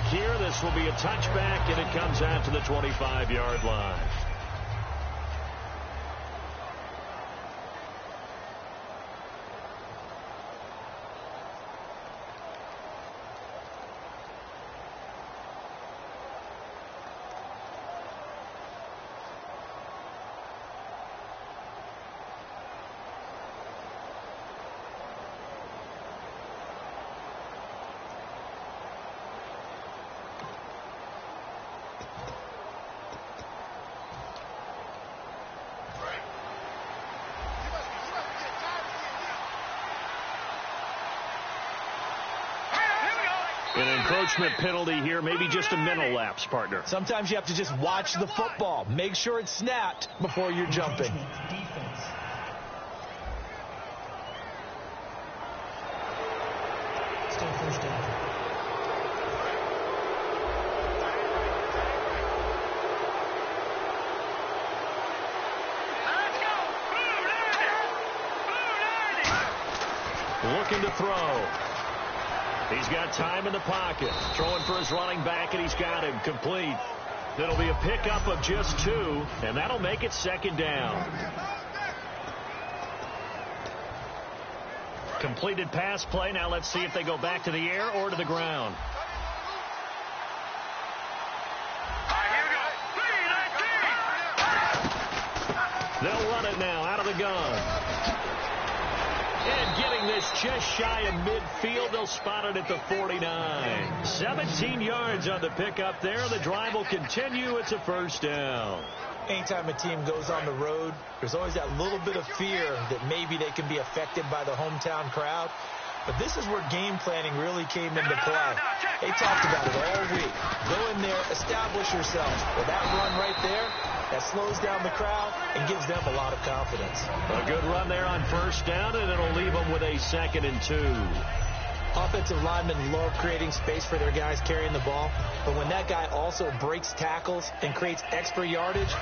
here. This will be a touchback, and it comes out to the 25-yard line. An encroachment penalty here, maybe just a mental lapse, partner. Sometimes you have to just watch the football. Make sure it's snapped before you're jumping. Still first down. Looking to throw. He's got time in the pocket. Throwing for his running back, and he's got him complete. It'll be a pickup of just 2, and that'll make it second down. Completed pass play. Now let's see if they go back to the air or to the ground. They'll run it now out of the gun. And getting this just shy of midfield, they'll spot it at the 49. 17 yards on the pickup there. The drive will continue. It's a first down. Anytime a team goes on the road, there's always that little bit of fear that maybe they can be affected by the hometown crowd. But this is where game planning really came into play. They talked about it all week. Go in there, establish yourselves. With that run right there, that slows down the crowd and gives them a lot of confidence. A good run there on first down, and it'll leave them with a 2nd and 2. Offensive linemen love creating space for their guys carrying the ball. But when that guy also breaks tackles and creates extra yardage,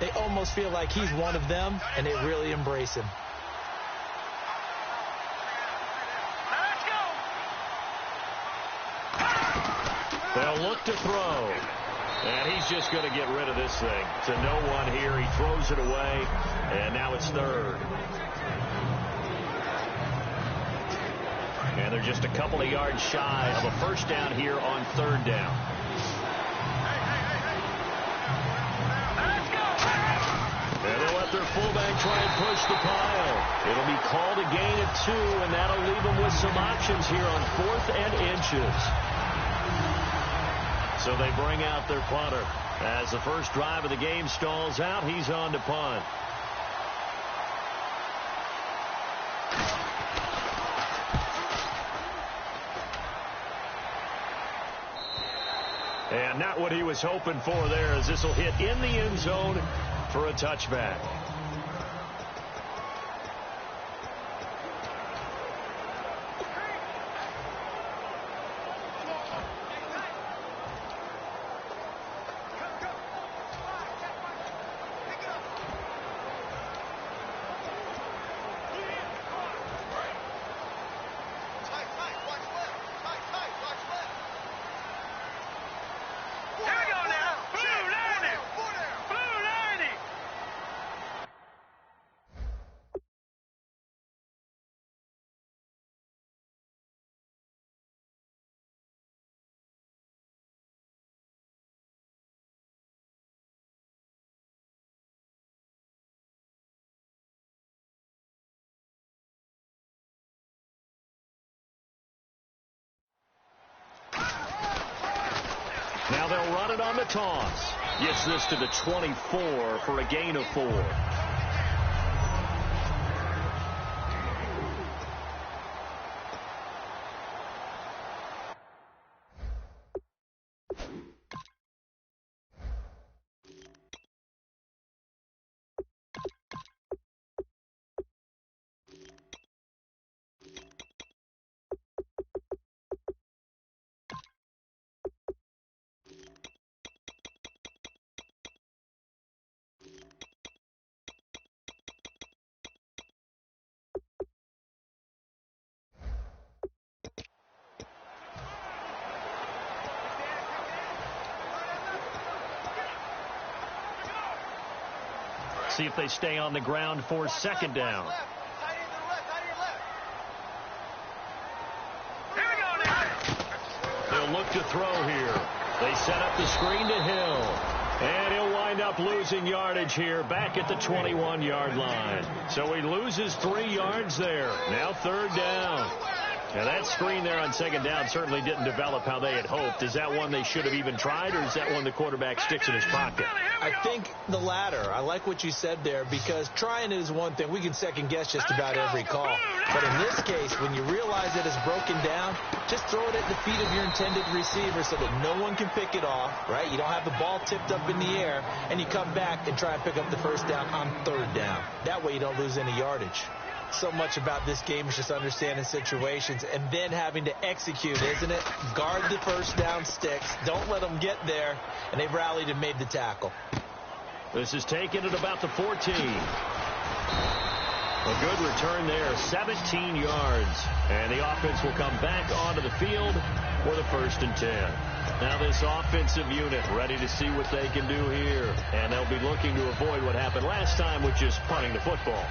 they almost feel like he's one of them, and they really embrace him. They'll look to throw. And he's just going to get rid of this thing. To no one here. He throws it away. And now it's 3rd. And they're just a couple of yards shy of a first down here on 3rd down. And they'll let their fullback try and push the pile. It'll be called a gain of 2, and that'll leave them with some options here on 4th and inches. So they bring out their punter. As the first drive of the game stalls out, he's on to punt. And not what he was hoping for there, as this will hit in the end zone for a touchback. Now they'll run it on the toss. Gets this to the 24 for a gain of 4. see if they stay on the ground for second down. They'll look to throw here. They set up the screen to Hill. And he'll wind up losing yardage here back at the 21-yard line. So he loses 3 yards there. Now third down. Now that screen there on second down certainly didn't develop how they had hoped. Is that one they should have even tried, or is that one the quarterback sticks in his pocket? I think the latter. I like what you said there, because trying is one thing. We can second guess just about every call. But in this case, when you realize that it's broken down, just throw it at the feet of your intended receiver so that no one can pick it off, right? You don't have the ball tipped up in the air, and you come back and try and pick up the first down on third down. That way you don't lose any yardage. So much about this game is just understanding situations and then having to execute, isn't it? Guard the first down sticks. Don't let them get there. And they've rallied and made the tackle. This is taken at about the 14. A good return there, 17 yards. And the offense will come back onto the field for the 1st and 10. Now this offensive unit ready to see what they can do here. And they'll be looking to avoid what happened last time, which is punting the football.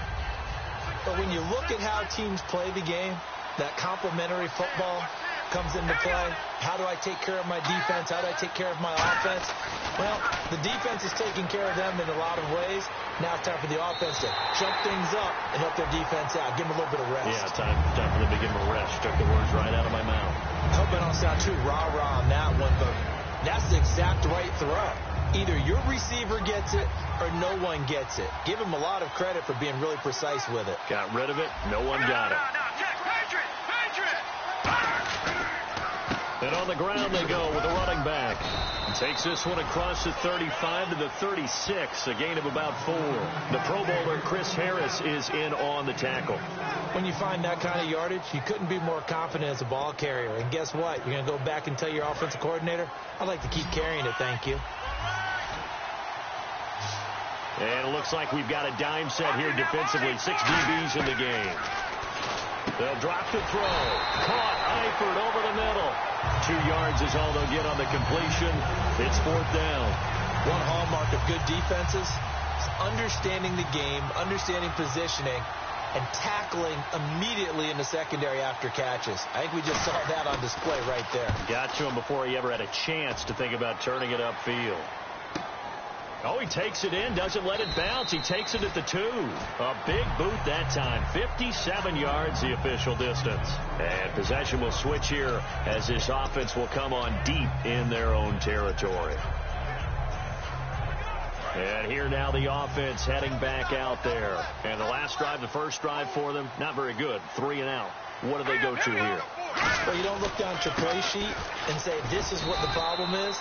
But when you look at how teams play the game, that complementary football comes into play. How do I take care of my defense? How do I take care of my offense? Well, the defense is taking care of them in a lot of ways. Now it's time for the offense to jump things up and help their defense out. Give them a little bit of rest. Yeah, time for them to give them a rest. Took the words right out of my mouth. I hope I don't sound too rah-rah on that one, but that's the exact right throw. Either your receiver gets it or no one gets it. Give him a lot of credit for being really precise with it. Got rid of it. No one got it. And on the ground they go with a running back. Takes this one across the 35 to the 36, a gain of about 4. The Pro Bowler Chris Harris is in on the tackle. When you find that kind of yardage, you couldn't be more confident as a ball carrier. And guess what? You're going to go back and tell your offensive coordinator, I'd like to keep carrying it, thank you. And it looks like we've got a dime set here defensively. 6 DBs in the game. They'll drop to throw. Caught. Eifert over the middle. 2 yards is all they'll get on the completion. It's 4th down. One hallmark of good defenses is understanding the game, understanding positioning, and tackling immediately in the secondary after catches. I think we just saw that on display right there. Got to him before he ever had a chance to think about turning it upfield. Oh, he takes it in, doesn't let it bounce. He takes it at the 2. A big boot that time. 57 yards, the official distance. And possession will switch here as this offense will come on deep in their own territory. And here now the offense heading back out there. And the last drive, the first drive for them, not very good. 3 and out. What do they go to here? Well, you don't look down at your play sheet and say, this is what the problem is.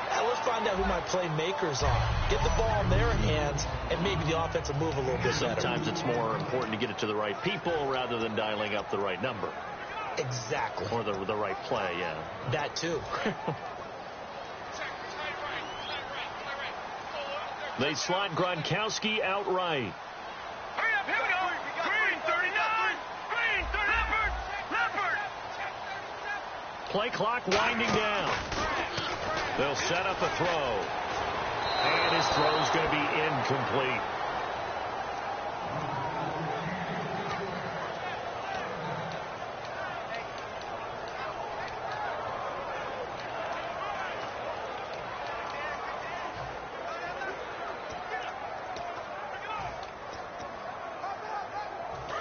Now let's find out who my playmakers are. Get the ball in their hands, and maybe the offense will move a little bit better. Sometimes it's more important to get it to the right people rather than dialing up the right number. Exactly. Or the right play, yeah. That too. They slot Gronkowski outright. Hurry up, here we go. Green 39. Green 30. Leopard. Play clock winding down. They'll set up a throw. And his throw's going to be incomplete.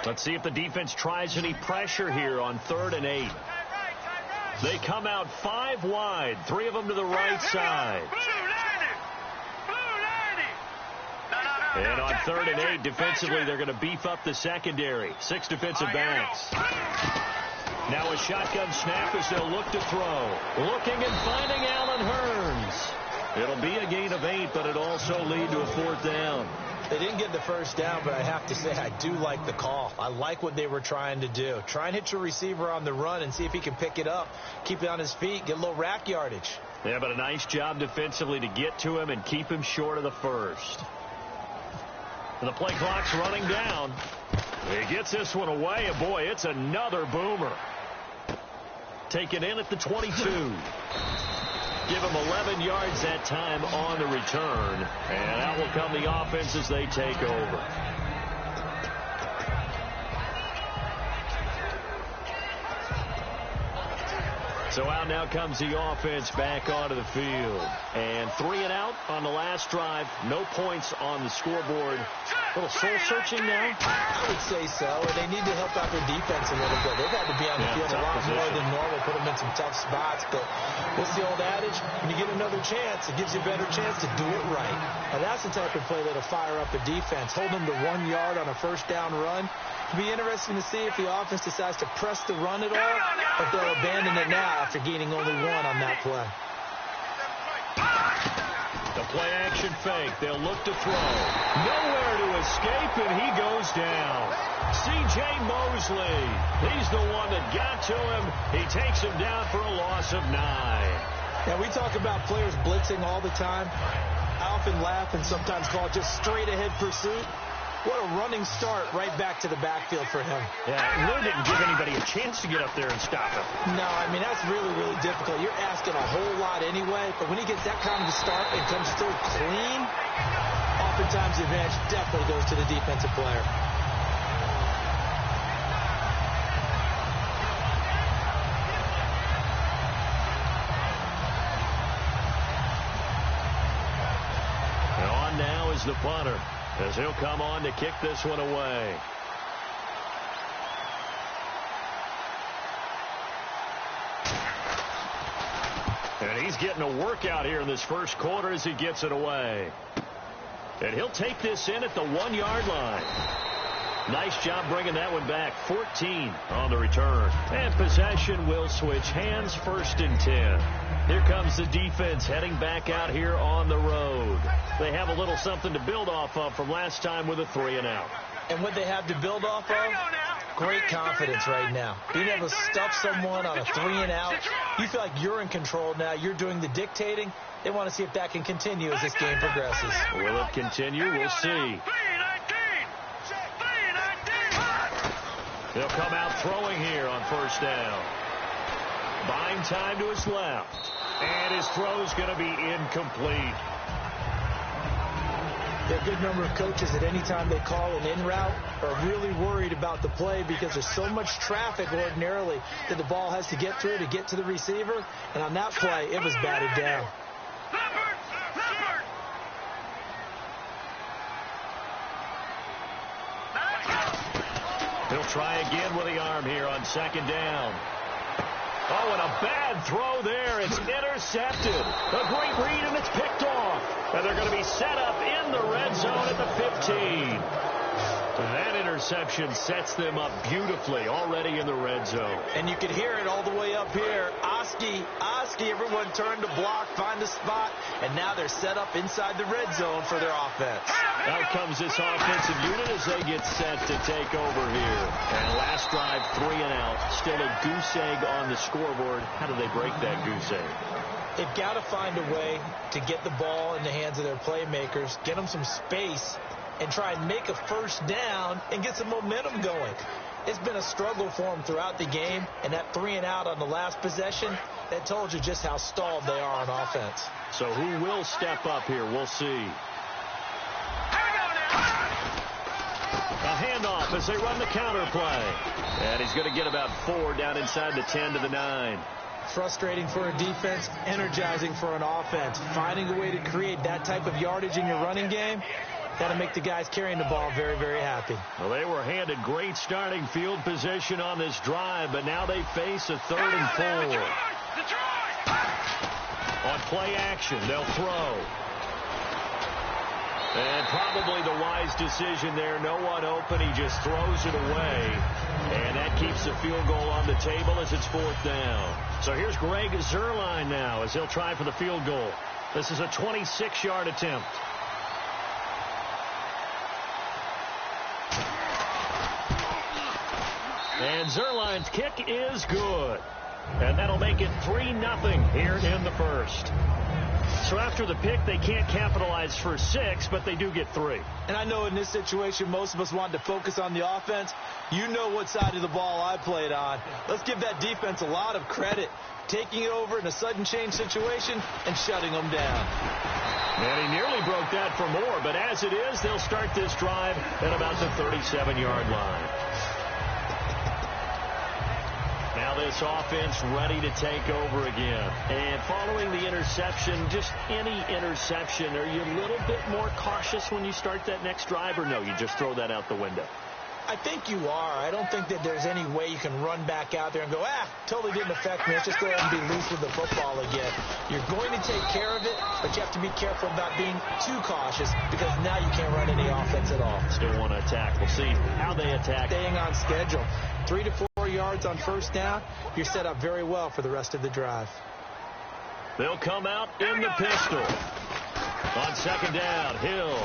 Let's see if the defense tries any pressure here on 3rd and 8. They come out 5 wide, 3 of them to the right side. And on 3rd and 8, defensively, they're going to beef up the secondary. 6 defensive backs. Now a shotgun snap as they'll look to throw. Looking and finding Allen Hurns. It'll be a gain of 8, but it'll also lead to a 4th down. They didn't get the first down, but I have to say I do like the call. I like what they were trying to do. Try and hit your receiver on the run and see if he can pick it up, keep it on his feet, get a little rack yardage. Yeah, but a nice job defensively to get to him and keep him short of the first. And the play clock's running down. He gets this one away, and boy, it's another boomer. Taken in at the 22. Give them 11 yards that time on the return. And out will come the offense as they take over. So out now comes the offense back onto the field. And 3 and out on the last drive. No points on the scoreboard. A little soul-searching now? I would say so. And they need to help out their defense a little bit. They've had to be on the field a lot more than normal, put them in some tough spots. But what's the old adage? When you get another chance, it gives you a better chance to do it right. And that's the type of play that'll fire up a defense. Hold them to 1 yard on a first down run. It'll be interesting to see if the offense decides to press the run at all, or if they'll abandon it now after gaining only 1 on that play. The play-action fake. They'll look to throw. Nowhere to escape, and he goes down. C.J. Mosley. He's the one that got to him. He takes him down for a loss of 9. Now, we talk about players blitzing all the time. I often laugh and sometimes call it just straight-ahead pursuit. What a running start right back to the backfield for him. Yeah, Lou didn't give anybody a chance to get up there and stop him. No, I mean, that's really, really difficult. You're asking a whole lot anyway, but when he gets that kind of a start and comes through clean, oftentimes the advantage definitely goes to the defensive player. And on now is the punter, as he'll come on to kick this one away. And he's getting a workout here in this first quarter as he gets it away. And he'll take this in at the 1 yard line. Nice job bringing that one back. 14 on the return. And possession will switch hands, 1st and 10. Here comes the defense heading back out here on the road. They have a little something to build off of from last time with a 3 and out. And what they have to build off of? Great confidence right now. Being able to stuff someone on a 3 and out. You feel like you're in control now. You're doing the dictating. They want to see if that can continue as this game progresses. Will it continue? We'll see. They'll come out throwing here on 1st down. Buying time to his left. And his throw's going to be incomplete. There are a good number of coaches at any time they call an in route are really worried about the play because there's so much traffic ordinarily that the ball has to get through to get to the receiver. And on that play, it was batted down. He'll try again with the arm here on 2nd down. Oh, and a bad throw there. It's intercepted. A great read, and it's picked off. And they're going to be set up in the red zone at the 15. That interception sets them up beautifully already in the red zone. And you can hear it all the way up here. Oski, everyone turned to block, find a spot, and now they're set up inside the red zone for their offense. Out comes this offensive unit as they get set to take over here. And last drive, 3 and out. Still a goose egg on the scoreboard. How do they break that goose egg? They've got to find a way to get the ball in the hands of their playmakers, get them some space, and try and make a 1st down and get some momentum going. It's been a struggle for them throughout the game, and that 3 and out on the last possession, that told you just how stalled they are on offense. So who will step up here? We'll see. A handoff as they run the counter play. And he's going to get about 4 down inside the 10 to the 9. Frustrating for a defense, energizing for an offense. Finding a way to create that type of yardage in your running game, that'll make the guys carrying the ball very, very happy. Well, they were handed great starting field position on this drive, but now they face a 3rd and 4. On play action, they'll throw. And probably the wise decision there. No one open. He just throws it away. And that keeps the field goal on the table as it's 4th down. So here's Greg Zuerlein now as he'll try for the field goal. This is a 26-yard attempt. And Zuerlein's kick is good. And that'll make it 3-0 here in the first. So after the pick, they can't capitalize for 6, but they do get 3. And I know in this situation, most of us wanted to focus on the offense. You know what side of the ball I played on. Let's give that defense a lot of credit, taking it over in a sudden change situation and shutting them down. And he nearly broke that for more, but as it is, they'll start this drive at about the 37-yard line. Now this offense ready to take over again. And following the interception, just any interception, are you a little bit more cautious when you start that next drive, or no, you just throw that out the window? I think you are. I don't think that there's any way you can run back out there and go, totally didn't affect me. Let's just go ahead and be loose with the football again. You're going to take care of it, but you have to be careful about being too cautious because now you can't run any offense at all. Still want to attack. We'll see how they attack. Staying on schedule. 3 to 4 yards on first down. You're set up very well for the rest of the drive. They'll come out in the pistol. On second down, Hill.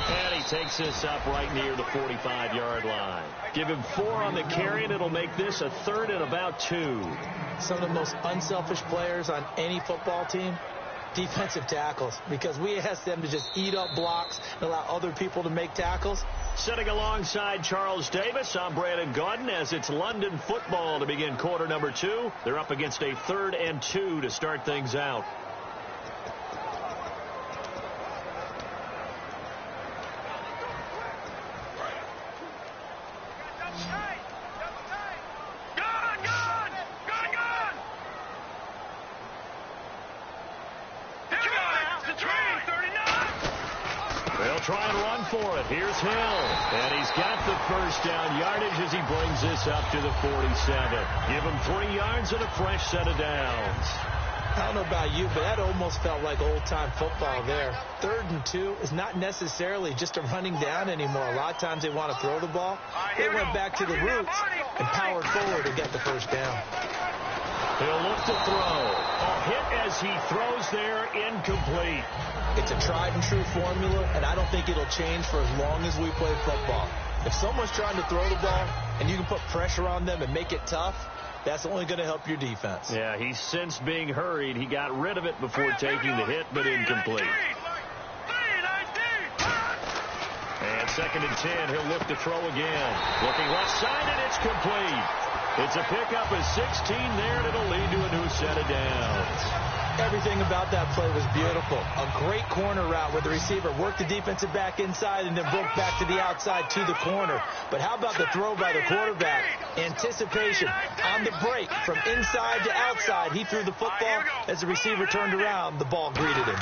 And he takes this up right near the 45-yard line. Give him 4 on the carry, and it'll make this a 3rd and about 2. Some of the most unselfish players on any football team, defensive tackles, because we ask them to just eat up blocks and allow other people to make tackles. Sitting alongside Charles Davis, I'm Brandon Gaudin as it's London football to begin quarter number 2. They're up against a 3rd and 2 to start things out. Try and run for it. Here's Hill. And he's got the first down yardage as he brings this up to the 47. Give him 3 yards and a fresh set of downs. I don't know about you, but that almost felt like old-time football there. 3rd and 2 is not necessarily just a running down anymore. A lot of times they want to throw the ball. They went back to the roots and powered forward and got the first down. He'll look to throw. A hit as he throws there, incomplete. It's a tried-and-true formula, and I don't think it'll change for as long as we play football. If someone's trying to throw the ball and you can put pressure on them and make it tough, that's only going to help your defense. Yeah, he's since being hurried. He got rid of it before taking the hit, but incomplete. And 2nd and 10, he'll look to throw again. Looking left side, and it's complete. It's a pickup of 16 there, and it'll lead to a new set of downs. Everything about that play was beautiful. A great corner route where the receiver worked the defensive back inside and then broke back to the outside to the corner. But how about the throw by the quarterback? Anticipation on the break from inside to outside. He threw the football. As the receiver turned around, the ball greeted him.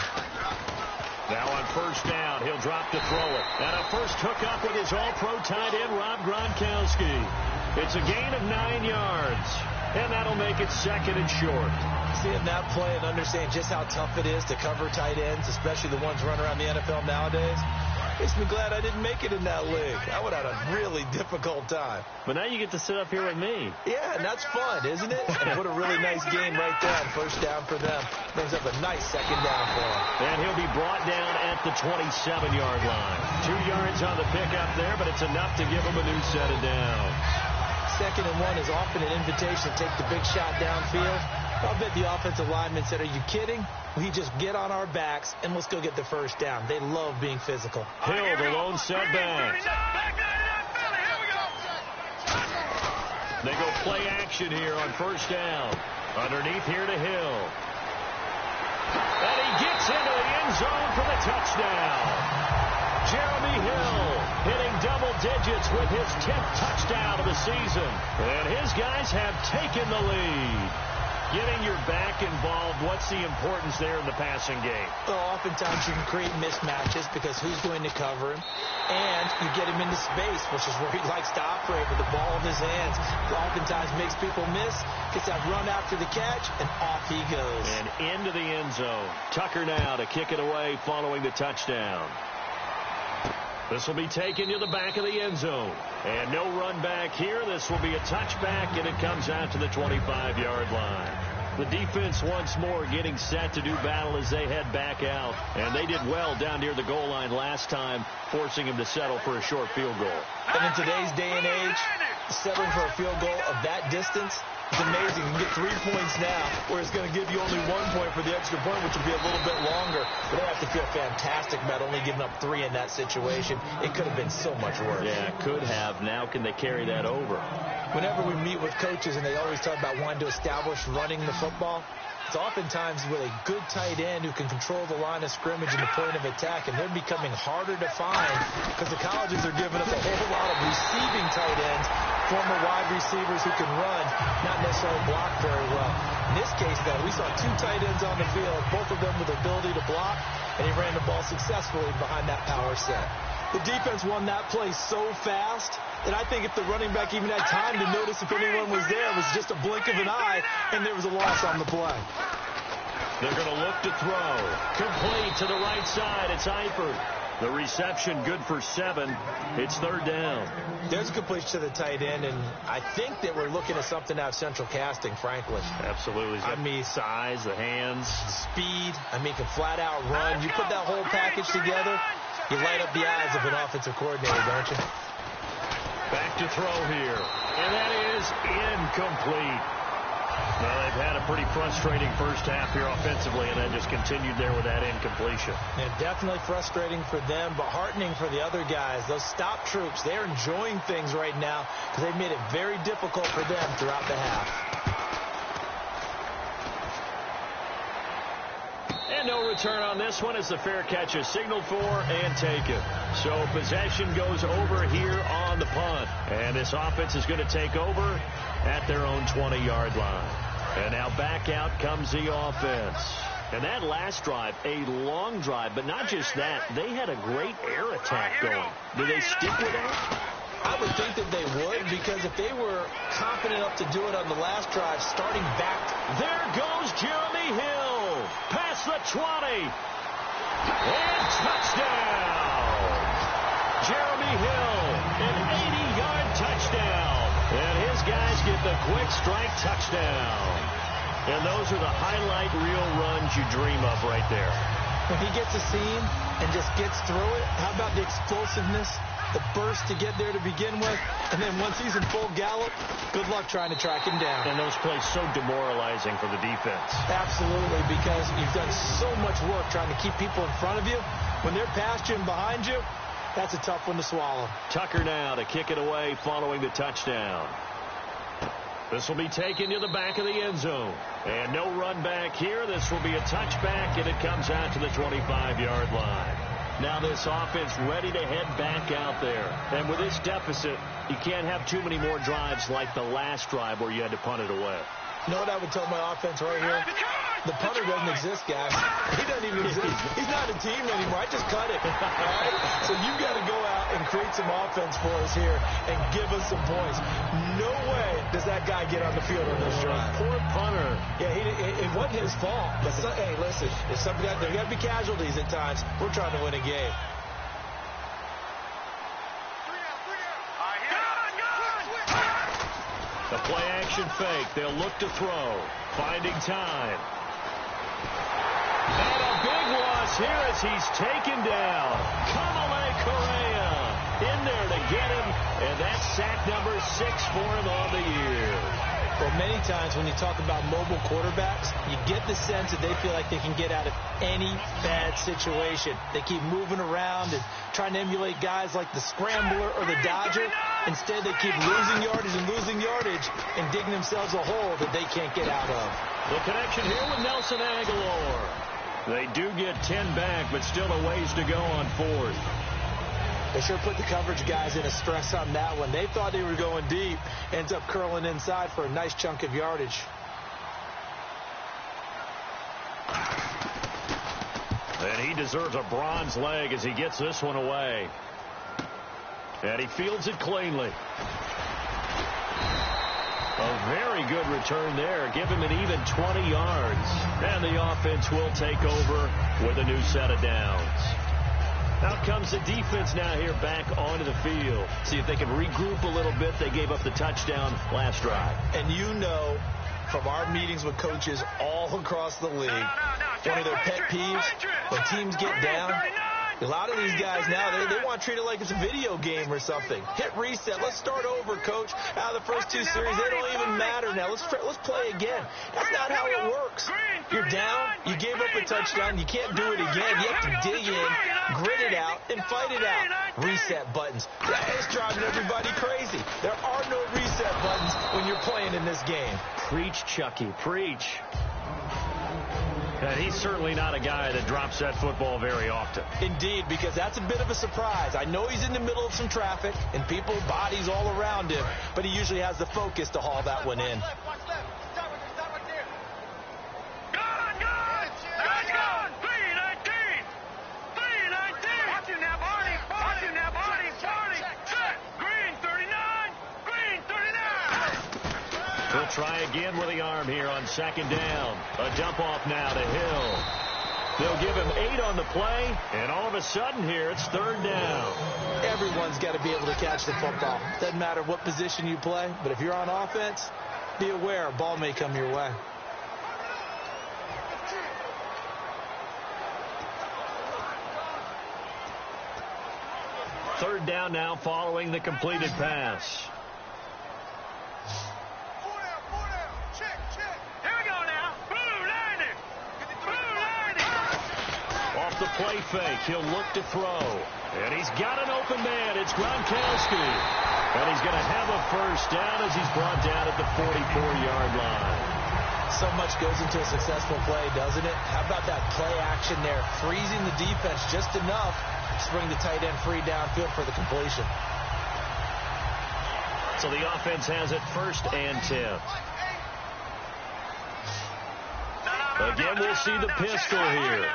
Now on first down, he'll drop to throw it. And a first hookup with his all-pro tight end, Rob Gronkowski. It's a gain of 9 yards. And that'll make it 2nd and short. Seeing that play and understanding just how tough it is to cover tight ends, especially the ones running around the NFL nowadays, makes me glad I didn't make it in that league. I would have had a really difficult time. But now you get to sit up here with me. Yeah, and that's fun, isn't it? And what a really nice game right there on first down for them. Brings up a nice 2nd down for him. And he'll be brought down at the 27-yard line. 2 yards on the pickup there, but it's enough to give him a new set of downs. 2nd and 1 is often an invitation to take the big shot downfield. I'll bet the offensive linemen said, are you kidding? We just get on our backs and let's go get the first down. They love being physical. Hill, the lone setback. They go play action here on first down. Underneath here to Hill. And he gets into the end zone for the touchdown. Jeremy Hill hitting double digits with his 10th touchdown of the season. And his guys have taken the lead. Getting your back involved, what's the importance there in the passing game? Well, oftentimes you can create mismatches because who's going to cover him? And you get him into space, which is where he likes to operate with the ball in his hands. Oftentimes makes people miss, gets that run after the catch, and off he goes. And into the end zone. Tucker now to kick it away following the touchdown. This will be taken to the back of the end zone. And no run back here. This will be a touchback, and it comes out to the 25-yard line. The defense once more getting set to do battle as they head back out. And they did well down near the goal line last time, forcing him to settle for a short field goal. And in today's day and age, settling for a field goal of that distance It's amazing. You can get 3 points now, where it's going to give you only 1 point for the extra point, which will be a little bit longer. But they have to feel fantastic about only giving up 3 in that situation. It could have been so much worse. Yeah, could have. Now can they carry that over? Whenever we meet with coaches and they always talk about wanting to establish running the football, it's oftentimes with a good tight end who can control the line of scrimmage and the point of attack, and they're becoming harder to find because the colleges are giving us a whole lot of receiving tight ends, former wide receivers who can run, not necessarily block very well. In this case, though, we saw 2 tight ends on the field, both of them with the ability to block, and he ran the ball successfully behind that power set. The defense won that play so fast that I think if the running back even had time to notice if anyone was there, it was just a blink of an eye, and there was a loss on the play. They're going to look to throw. Complete to the right side. It's Eifert. The reception good for 7. It's 3rd down. There's a completion to the tight end, and I think that we're looking at something out of Central Casting, frankly. Absolutely. He's got size, the hands. Speed. He can flat out run. You put that whole package together, you light up the eyes of an offensive coordinator, don't you? Back to throw here. And that is incomplete. Well, they've had a pretty frustrating first half here offensively, and then just continued there with that incompletion. And definitely frustrating for them, but heartening for the other guys. Those stop troops, they're enjoying things right now because they've made it very difficult for them throughout the half. And no return on this one as the fair catch is signaled for and taken. So possession goes over here on the punt. And this offense is going to take over at their own 20-yard line. And now back out comes the offense. And that last drive, a long drive, but not just that. They had a great air attack going. Do they stick with that? I would think that they would, because if they were confident enough to do it on the last drive, starting back. There goes Jeremy Hill. Past the 20. And touchdown. Jeremy Hill, an 80-yard touchdown. And his guys get the quick strike touchdown. And those are the highlight reel runs you dream of right there. When he gets a seam and just gets through it, how about the explosiveness, the burst to get there to begin with, and then once he's in full gallop, good luck trying to track him down. And those plays so demoralizing for the defense. Absolutely, because you've done so much work trying to keep people in front of you. When they're past you and behind you, that's a tough one to swallow. Tucker now to kick it away following the touchdown. This will be taken to the back of the end zone. And no run back here. This will be a touchback, and it comes out to the 25-yard line. Now this offense ready to head back out there. And with this deficit, you can't have too many more drives like the last drive where you had to punt it away. You know what I would tell my offense right here? The punter doesn't exist, guys. He doesn't even exist. He's not a team anymore. I just cut it. All right? So you've got to go out and create some offense for us here and give us some points. No way does that guy get on the field on this drive. Poor punter. Yeah, it wasn't his fault. But hey, listen, there got to be casualties at times. We're trying to win a game. The play-action fake. They'll look to throw. Finding time. And a big loss here as he's taken down. Kamale Correa in there to get him. And that's sack number 6 for him on the year. Well, many times when you talk about mobile quarterbacks, you get the sense that they feel like they can get out of any bad situation. They keep moving around and trying to emulate guys like the Scrambler or the Dodger. Instead, they keep losing yardage and digging themselves a hole that they can't get out of. The connection here with Nelson Aguilar. They do get 10 back, but still a ways to go on 4th. They sure put the coverage guys in a stress on that one. They thought they were going deep. Ends up curling inside for a nice chunk of yardage. And he deserves a bronze leg as he gets this one away. And he fields it cleanly. A very good return there. Give him an even 20 yards. And the offense will take over with a new set of downs. Out comes the defense now here back onto the field. See if they can regroup a little bit. They gave up the touchdown last drive. And you know from our meetings with coaches all across the league, one of their pet peeves, when teams get down, A lot of these guys now, they want to treat it like it's a video game or something. Hit reset. Let's start over, coach. Out of the first 2 series, they don't even matter now. Let's play again. That's not how it works. You're down. You gave up a touchdown. You can't do it again. You have to dig in, grit it out, and fight it out. Reset buttons. It's driving everybody crazy. There are no reset buttons when you're playing in this game. Preach, Chucky, preach. And he's certainly not a guy that drops that football very often. Indeed, because that's a bit of a surprise. I know he's in the middle of some traffic and people, bodies all around him, but he usually has the focus to haul that one in. He'll try again with the arm here on second down. A dump off now to Hill. They'll give him 8 on the play, and all of a sudden here it's third down. Everyone's got to be able to catch the football. Doesn't matter what position you play, but if you're on offense, be aware a ball may come your way. Third down now following the completed pass. The play fake. He'll look to throw. And he's got an open man. It's Gronkowski. And he's going to have a first down as he's brought down at the 44-yard line. So much goes into a successful play, doesn't it? How about that play action there? Freezing the defense just enough to bring the tight end free downfield for the completion. So the offense has it first and 10. Again, we'll see the pistol here.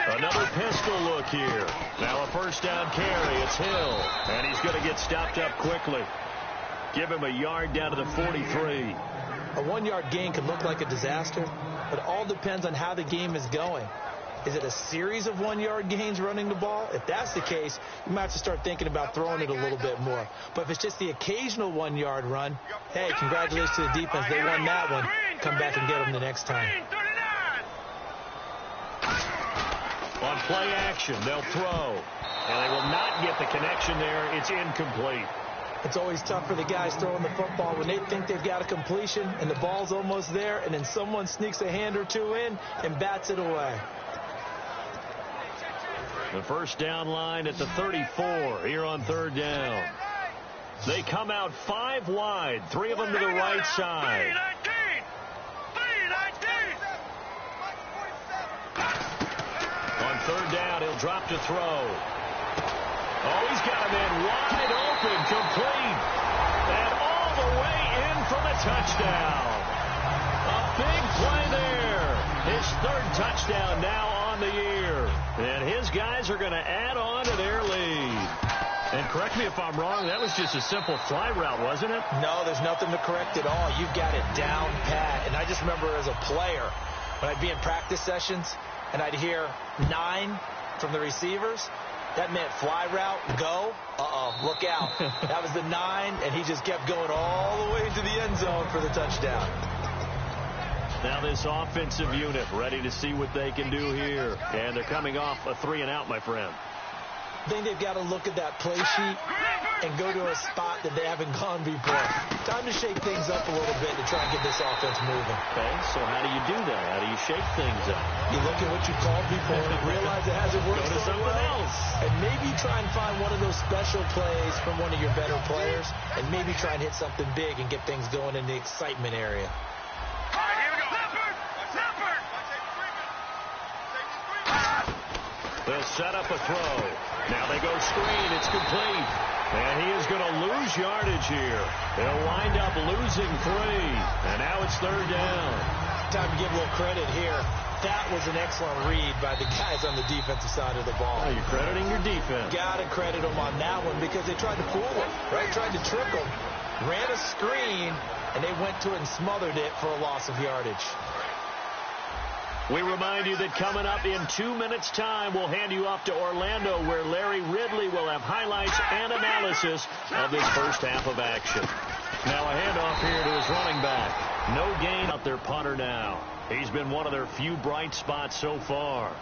Another pistol look here. Now a first down carry. It's Hill. And he's going to get stopped up quickly. Give him a yard down to the 43. A 1-yard gain can look like a disaster, but it all depends on how the game is going. Is it a series of 1-yard gains running the ball? If that's the case, you might have to start thinking about throwing it a little bit more. But if it's just the occasional 1-yard run, hey, congratulations to the defense. They won that one. Come back and get them the next time. On play action, they'll throw. And they will not get the connection there. It's incomplete. It's always tough for the guys throwing the football when they think they've got a completion and the ball's almost there, and then someone sneaks a hand or two in and bats it away. The first down line at the 34 here on third down. They come out 5 wide, 3 of them to the right side. On third down, he'll drop to throw. Oh, he's got a man wide open, complete. And all the way in for the touchdown. A big play there. His third touchdown now on the year. And his guys are going to add on to their lead. And correct me if I'm wrong, that was just a simple fly route, wasn't it? No, there's nothing to correct at all. You've got it down pat. And I just remember as a player, when I'd be in practice sessions, and I'd hear 9 from the receivers, that meant fly route, go, look out. That was the 9, and he just kept going all the way into the end zone for the touchdown. Now this offensive unit ready to see what they can do here. And they're coming off a 3-and-out, my friend. I think they've got to look at that play sheet and go to a spot that they haven't gone before. Time to shake things up a little bit to try and get this offense moving. Okay, so how do you do that? How do you shake things up? You look at what you called before, realize it hasn't worked Go to something else. And maybe try and find one of those special plays from one of your better players, and maybe try and hit something big and get things going in the excitement area. They'll set up a throw. Now they go screen. It's complete. And he is going to lose yardage here. They'll wind up losing 3. And now it's third down. Time to give a little credit here. That was an excellent read by the guys on the defensive side of the ball. Oh, you're crediting your defense. Got to credit them on that one because they tried to fool them, right? Tried to trick them. Ran a screen, and they went to it and smothered it for a loss of yardage. We remind you that coming up in 2 minutes' time, we'll hand you off to Orlando, where Larry Ridley will have highlights and analysis of this first half of action. Now a handoff here to his running back. No gain out their punter now. He's been one of their few bright spots so far.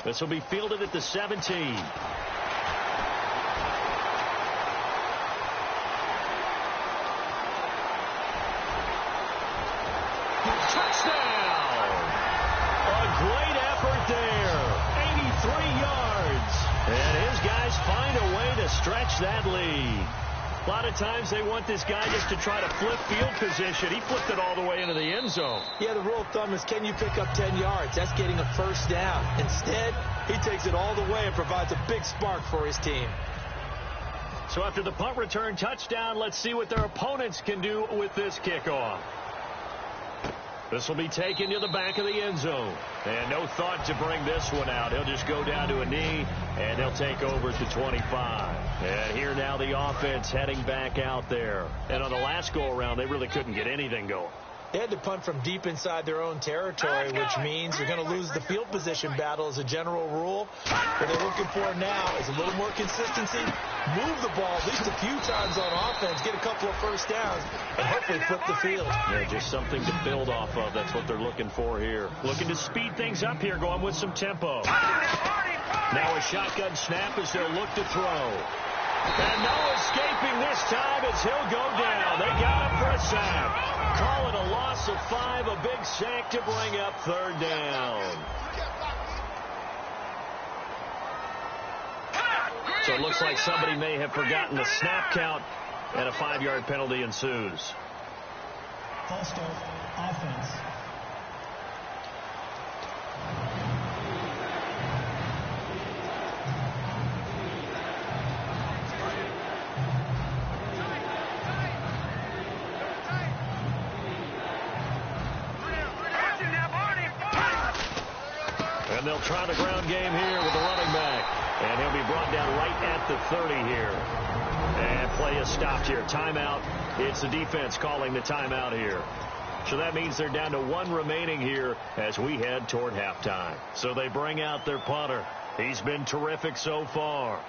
This will be fielded at the 17. Touchdown! A great effort there. 83 yards. And his guys find a way to stretch that lead. A lot of times they want this guy just to try to flip field position. He flipped it all the way into the end zone. Yeah, the rule of thumb is, can you pick up 10 yards? That's getting a first down. Instead, he takes it all the way and provides a big spark for his team. So after the punt return touchdown, let's see what their opponents can do with this kickoff. This will be taken to the back of the end zone. And no thought to bring this one out. He'll just go down to a knee, and he'll take over at the 25. And here now the offense heading back out there. And on the last go-around, they really couldn't get anything going. They had to punt from deep inside their own territory, which means you're going to lose the field position battle as a general rule. What they're looking for now is a little more consistency, move the ball at least a few times on offense, get a couple of first downs, and hopefully flip the field. Yeah, just something to build off of. That's what they're looking for here. Looking to speed things up here, going with some tempo. Now a shotgun snap as they'll look to throw. And no escaping this time as he'll go down. They got him for a sack. Call it a loss of 5, a big sack to bring up third down. So it looks like somebody may have forgotten the snap count, and a 5-yard penalty ensues. False start, offense. And they'll try the ground game here with the running back. And he'll be brought down right at the 30 here. And play is stopped here. Timeout. It's the defense calling the timeout here. So that means they're down to 1 remaining here as we head toward halftime. So they bring out their punter. He's been terrific so far.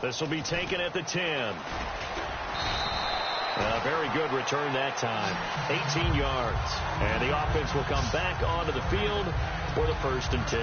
This will be taken at the 10. A very good return that time. 18 yards. And the offense will come back onto the field for the 1st and 10.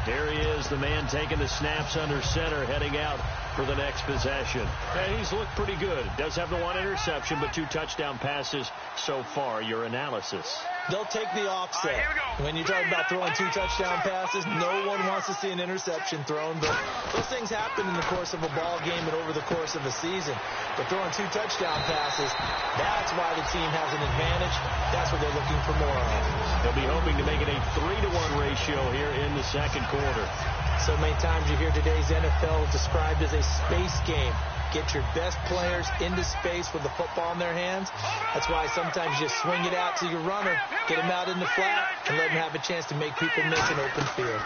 There he is, the man taking the snaps under center, heading out for the next possession. And he's looked pretty good. Does have the 1 interception, but 2 touchdown passes so far. Your analysis. They'll take the offset. When you talk about throwing 2 touchdown passes, no one wants to see an interception thrown, but those things happen in the course of a ball game and over the course of a season. But throwing 2 touchdown passes, that's why the team has an advantage. That's what they're looking for more of. They'll be hoping to make it a 3-to-1 ratio here in the second quarter. So many times you hear today's NFL described as a space game. Get your best players into space with the football in their hands. That's why sometimes you swing it out to your runner, get him out in the flat, and let him have a chance to make people miss an open field.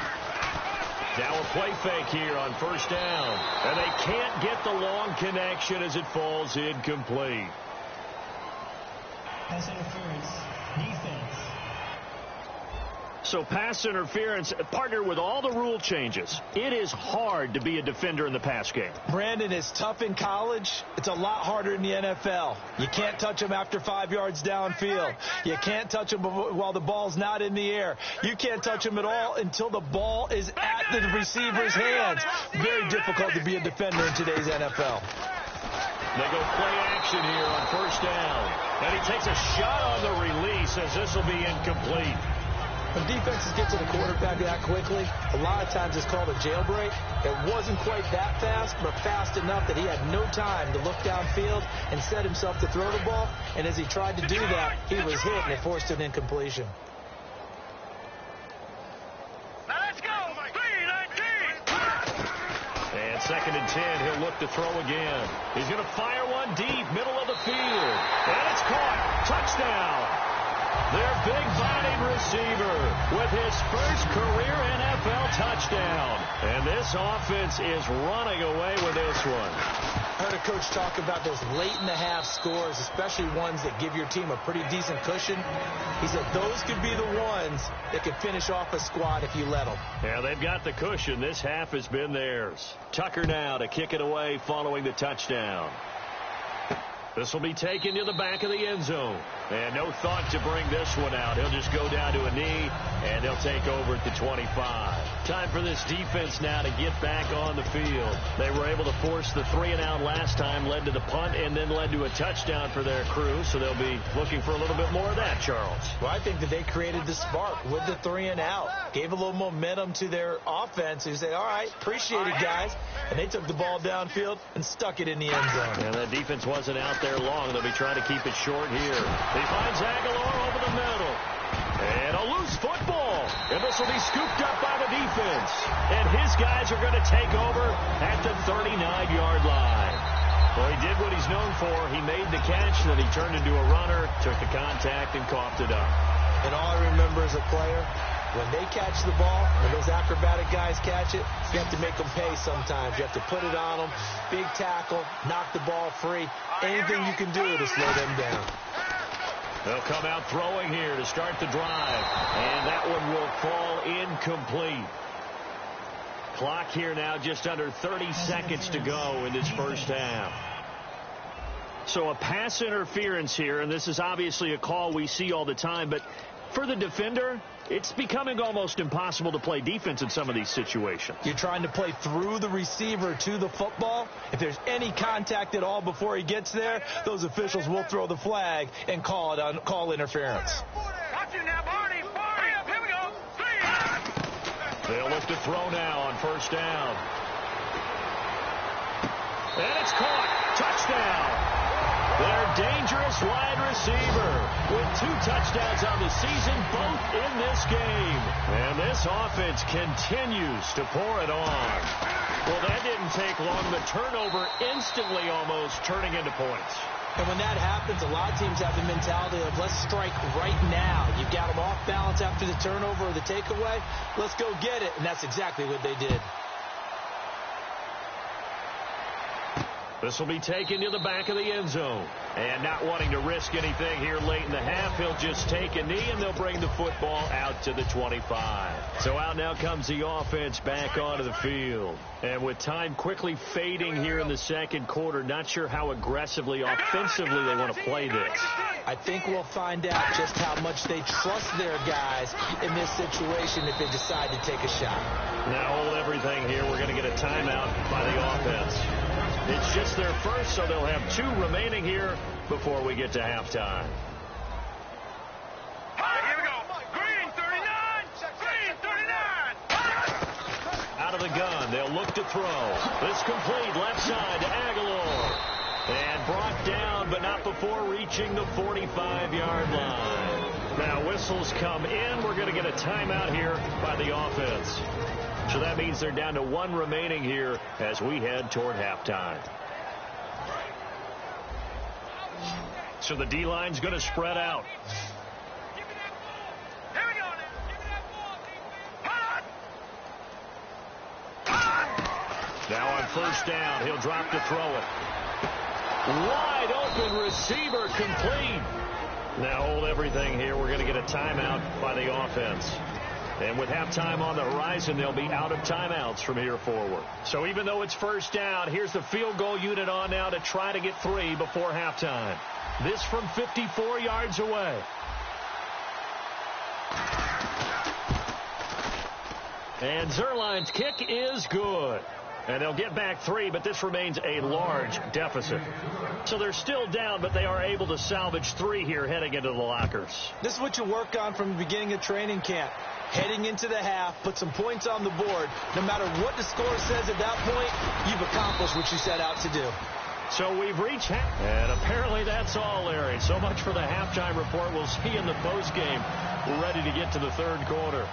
Now a play fake here on 1st down. And they can't get the long connection as it falls incomplete. Pass interference, defense. So pass interference, partner with all the rule changes. It is hard to be a defender in the pass game. Brandon, is tough in college. It's a lot harder in the NFL. You can't touch them after 5 yards downfield. You can't touch them while the ball's not in the air. You can't touch them at all until the ball is at the receiver's hands. Very difficult to be a defender in today's NFL. They go play action here on 1st down. And he takes a shot on the release as this will be incomplete. When defenses get to the quarterback that quickly, a lot of times it's called a jailbreak. It wasn't quite that fast, but fast enough that he had no time to look downfield and set himself to throw the ball. And as he tried to do that, he was hit and it forced an incompletion. Now let's go. 3-19. And 2nd and 10, he'll look to throw again. He's going to fire one deep, middle of the field. And it's caught. Touchdown. Their big-bodied receiver with his first career NFL touchdown. And this offense is running away with this one. I heard a coach talk about those late-in-the-half scores, especially ones that give your team a pretty decent cushion. He said those could be the ones that could finish off a squad if you let them. Yeah, they've got the cushion. This half has been theirs. Tucker now to kick it away following the touchdown. This will be taken to the back of the end zone. And no thought to bring this one out. He'll just go down to a knee, and he'll take over at the 25. Time for this defense now to get back on the field. They were able to force the 3-and-out last time, led to the punt, and then led to a touchdown for their crew. So they'll be looking for a little bit more of that, Charles. Well, I think that they created the spark with the 3-and-out. Gave a little momentum to their offense. You say, all right, appreciate it, guys. And they took the ball downfield and stuck it in the end zone. And that defense wasn't out there long. They'll be trying to keep it short here. He finds Aguilar over the middle. And a loose football. And this will be scooped up by the defense. And his guys are going to take over at the 39-yard line. Well, he did what he's known for. He made the catch, then he turned into a runner, took the contact, and coughed it up. And all I remember as a player, when they catch the ball, when those acrobatic guys catch it, you have to make them pay sometimes. You have to put it on them, big tackle, knock the ball free. Anything you can do to slow them down. They'll come out throwing here to start the drive. And that one will fall incomplete. Clock here now just under 30 seconds to go in this first half. So a pass interference here, and this is obviously a call we see all the time, but for the defender, it's becoming almost impossible to play defense in some of these situations. You're trying to play through the receiver to the football. If there's any contact at all before he gets there, those officials will throw the flag and call interference. Watch it now, Barney. Hurry up, here we go. 3. They'll look to throw now on first down. And it's caught. Touchdown. Their dangerous wide receiver with 2 touchdowns on the season, both in this game. And this offense continues to pour it on. Well, that didn't take long. The turnover instantly almost turning into points. And when that happens, a lot of teams have the mentality of let's strike right now. You've got them off balance after the turnover or the takeaway. Let's go get it. And that's exactly what they did. This will be taken to the back of the end zone. And not wanting to risk anything here late in the half, he'll just take a knee, and they'll bring the football out to the 25. So out now comes the offense back onto the field. And with time quickly fading here in the second quarter, not sure how aggressively, offensively they want to play this. I think we'll find out just how much they trust their guys in this situation if they decide to take a shot. Now hold everything here. We're going to get a timeout by the offense. It's just their first, so they'll have 2 remaining here before we get to halftime. Here we go. Green 39. Green 39. Out of the gun, they'll look to throw. This complete left side to Aguilar. And brought down, but not before reaching the 45-yard line. Now whistles come in. We're going to get a timeout here by the offense. So that means they're down to 1 remaining here as we head toward halftime. So the D-line's going to spread out. Give me that ball. Here we go now. Give me that ball, defense. Now on first down, he'll drop to throw it. Wide open receiver complete. Now hold everything here. We're going to get a timeout by the offense. And with halftime on the horizon, they'll be out of timeouts from here forward. So even though it's first down, here's the field goal unit on now to try to get 3 before halftime. This from 54 yards away. And Zerline's kick is good. And they'll get back 3, but this remains a large deficit. So they're still down, but they are able to salvage 3 here heading into the lockers. This is what you work on from the beginning of training camp. Heading into the half, put some points on the board. No matter what the score says at that point, you've accomplished what you set out to do. So we've reached half, and apparently that's all, Larry. So much for the halftime report. We'll see you in the postgame. We're ready to get to the third quarter.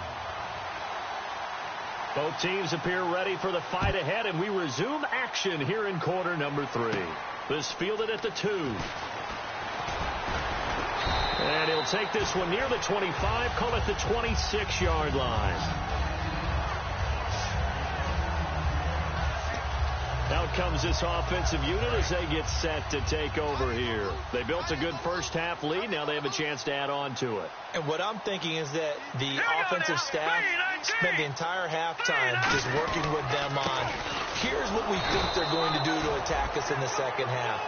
Both teams appear ready for the fight ahead, and we resume action here in quarter number 3. This fielded at the 2. And he'll take this one near the 25, call it the 26-yard line. Now comes this offensive unit as they get set to take over here. They built a good first-half lead. Now they have a chance to add on to it. And what I'm thinking is that the offensive staff spend the entire halftime just working with them on, here's what we think they're going to do to attack us in the second half.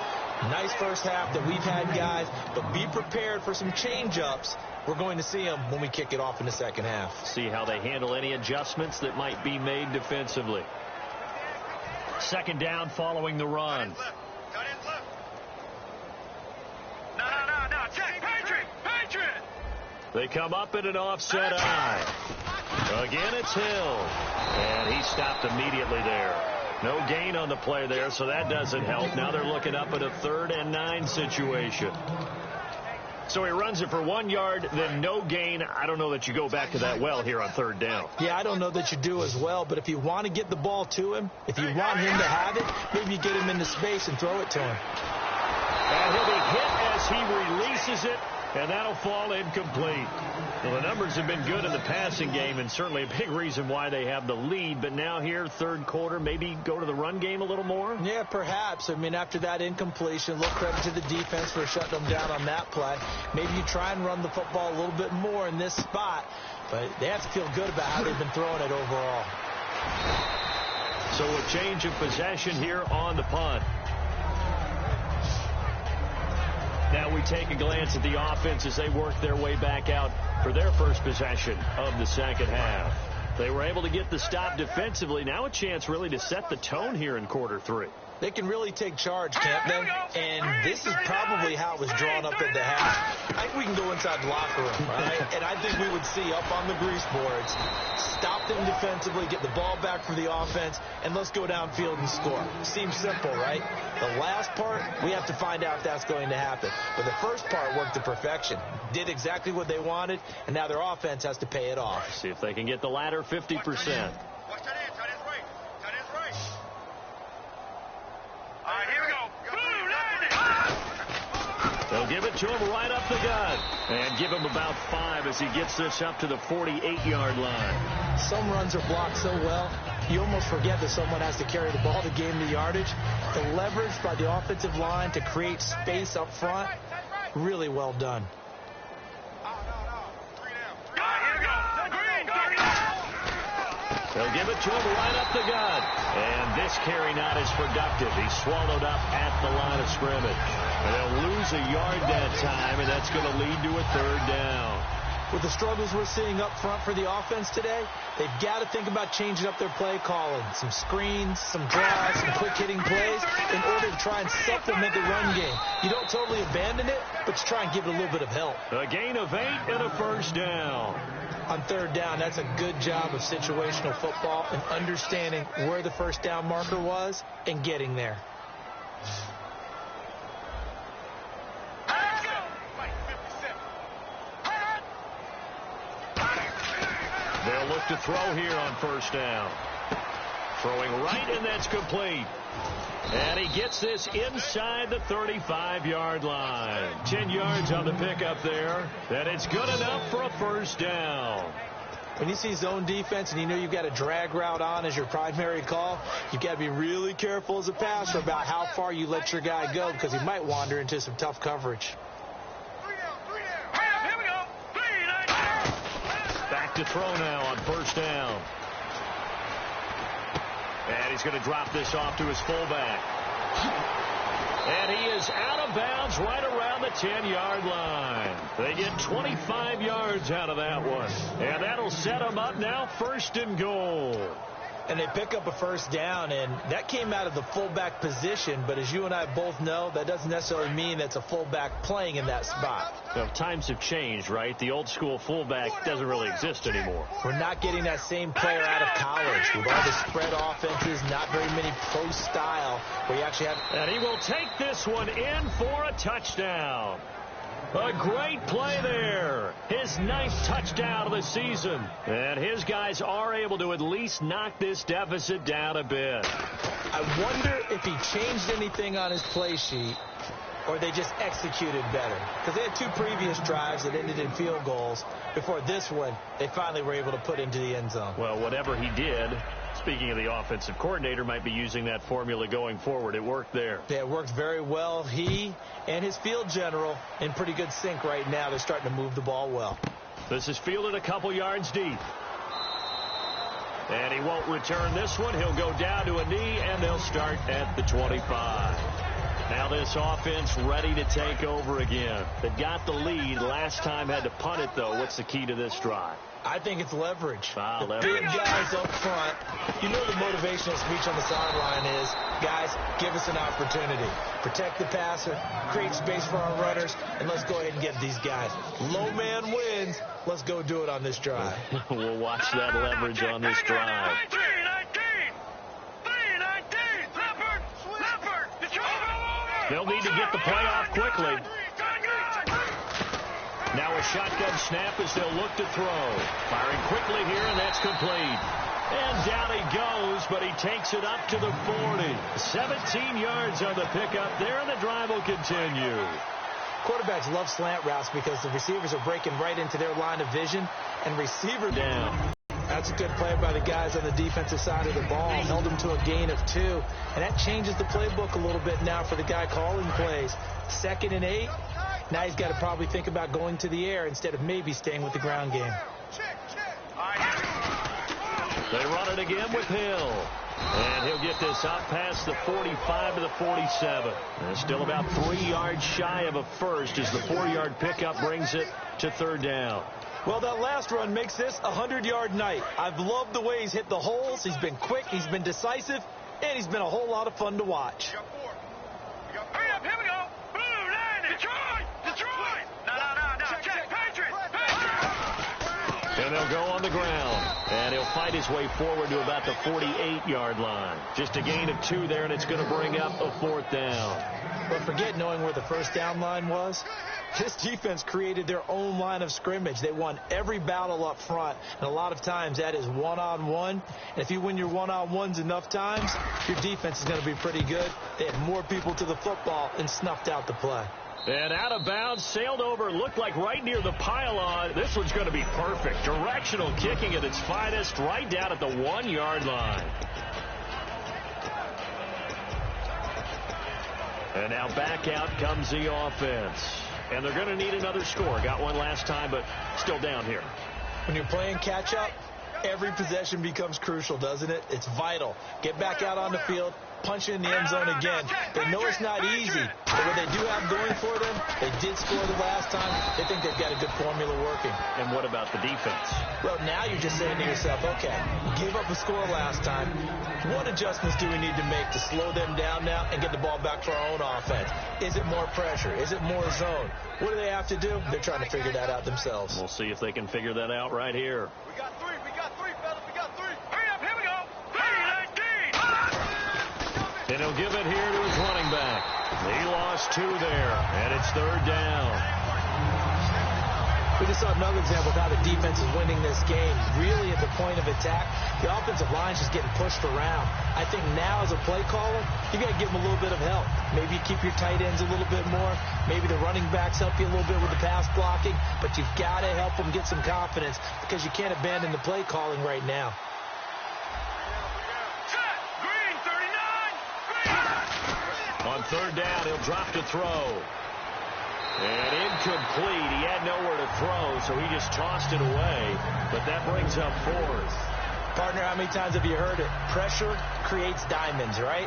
Nice first half that we've had, guys, but be prepared for some change-ups. We're going to see them when we kick it off in the second half. See how they handle any adjustments that might be made defensively. Second down following the run. No. Check. Patriot. They come up in an offset eye. Again, it's Hill. And he stopped immediately there. No gain on the play there, so that doesn't help. Now they're looking up at a 3rd and 9 situation. So he runs it for 1 yard, then no gain. I don't know that you go back to that well here on 3rd down. Yeah, I don't know that you do as well, but if you want to get the ball to him, if you want him to have it, maybe you get him into space and throw it to him. And he'll be hit as he releases it, and that'll fall incomplete. Well, the numbers have been good in the passing game, and certainly a big reason why they have the lead. But now here, third quarter, maybe go to the run game a little more? Yeah, perhaps. I mean, after that incompletion, a little credit to the defense for shutting them down on that play. Maybe you try and run the football a little bit more in this spot, but they have to feel good about how they've been throwing it overall. So a change of possession here on the punt. Now we take a glance at the offense as they work their way back out for their first possession of the second half. They were able to get the stop defensively. Now a chance really to set the tone here in quarter 3. They can really take charge, can't they? And this is probably how it was drawn up in the half. I think we can go inside the locker room, right? And I think we would see up on the grease boards, stop them defensively, get the ball back for the offense, and let's go downfield and score. Seems simple, right? The last part, we have to find out if that's going to happen. But the first part worked to perfection. Did exactly what they wanted, and now their offense has to pay it off. See if they can get the latter 50%. They'll give it to him right up the gut. And give him about 5 as he gets this up to the 48-yard line. Some runs are blocked so well, you almost forget that someone has to carry the ball to gain the yardage. The leverage by the offensive line to create space up front, really well done. They'll give it to him right up the gut. And this carry not as productive. He's swallowed up at the line of scrimmage. And they'll lose a yard that time, and that's going to lead to a 3rd down. With the struggles we're seeing up front for the offense today, they've got to think about changing up their play calling. Some screens, some draws, some quick-hitting plays in order to try and supplement the run game. You don't totally abandon it, but you try and give it a little bit of help. A gain of 8 and a 1st down. On 3rd down, that's a good job of situational football and understanding where the 1st down marker was and getting there. They'll look to throw here on 1st down. Throwing right, and that's complete. And he gets this inside the 35-yard line. 10 yards on the pickup there. And it's good enough for a 1st down. When you see zone defense and you know you've got a drag route on as your primary call, you've got to be really careful as a passer about how far you let your guy go because he might wander into some tough coverage. Back to throw now on 1st down. And he's going to drop this off to his fullback. And he is out of bounds right around the 10-yard line. They get 25 yards out of that one. And that'll set them up now 1st and goal. And they pick up a 1st down, and that came out of the fullback position. But as you and I both know, that doesn't necessarily mean that's a fullback playing in that spot. Well, times have changed, right? The old school fullback doesn't really exist anymore. We're not getting that same player out of college. With all the spread offenses, not very many pro style where you actually have. And he will take this one in for a touchdown. A great play there. His 9th touchdown of the season. And his guys are able to at least knock this deficit down a bit. I wonder if he changed anything on his play sheet or they just executed better. Because they had 2 previous drives that ended in field goals. Before this one, they finally were able to put into the end zone. Well, whatever he did, Speaking of the offensive coordinator, might be using that formula going forward. It worked there. Yeah, it worked very well. He and his field general in pretty good sync right now. They're starting to move the ball well. This is fielded a couple yards deep. And he won't return this one. He'll go down to a knee, and they'll start at the 25. Now this offense ready to take over again. They got the lead. Last time had to punt it, though. What's the key to this drive? I think it's leverage. The Leverage. big guys up front. You know the motivational speech on the sideline is, guys, give us an opportunity. Protect the passer, create space for our runners, and let's go ahead and get these guys. Low man wins. Let's go do it on this drive. We'll watch that leverage on this drive. 3-19. Leopard. They'll need to get the play off quickly. Now a shotgun snap as they'll look to throw. Firing quickly here, and that's complete. And down he goes, but he takes it up to the 40. 17 yards on the pickup there, and the drive will continue. Quarterbacks love slant routes because the receivers are breaking right into their line of vision, and receiver Down. That's a good play by the guys on the defensive side of the ball. Held them to a gain of 2. And that changes the playbook a little bit now for the guy calling plays. 2nd and 8. Now he's got to probably think about going to the air instead of maybe staying with the ground game. They run it again with Hill. And he'll get this up past the 45 to the 47. And still about 3 yards shy of a first as the 4-yard pickup brings it to 3rd down. Well, that last run makes this a 100-yard night. I've loved the way he's hit the holes. He's been quick, he's been decisive, and he's been a whole lot of fun to watch. Hurry up, here we go. Blue line, Detroit. No. Check, Patriots. And they'll go on the ground. And he'll fight his way forward to about the 48-yard line. Just a gain of 2 there, and it's going to bring up a 4th down. But forget knowing where the first down line was. This defense created their own line of scrimmage. They won every battle up front, and a lot of times that is one-on-one. And if you win your one-on-ones enough times, your defense is going to be pretty good. They had more people to the football and snuffed out the play. And out of bounds, sailed over, looked like right near the pylon. This one's going to be perfect. Directional kicking at its finest, right down at the 1-yard line. And now back out comes the offense. And they're going to need another score. Got one last time, but still down here. When you're playing catch-up, every possession becomes crucial, doesn't it? It's vital. Get back out on the field, punch in the end zone again. They know it's not easy, but what they do have going for them, they did score the last time. They think they've got a good formula working. And what about the defense? Well, now you're just saying to yourself, okay, gave up a score last time. What adjustments do we need to make to slow them down now and get the ball back to our own offense? Is it more pressure? Is it more zone? What do they have to do? They're trying to figure that out themselves. We'll see if they can figure that out right here. We got three, fellas. We got 3. Hurry up, here we go. 3-19. And he'll give it here to his running back. He lost 2 there, and it's 3rd down. We just saw another example of how the defense is winning this game. Really at the point of attack, the offensive line's just getting pushed around. I think now as a play caller, you got to give them a little bit of help. Maybe you keep your tight ends a little bit more. Maybe the running backs help you a little bit with the pass blocking. But you've got to help them get some confidence because you can't abandon the play calling right now. Green, 39. On 3rd down, he'll drop to throw. And incomplete. He had nowhere to throw, so he just tossed it away. But that brings up 4th. Partner, how many times have you heard it? Pressure creates diamonds, right?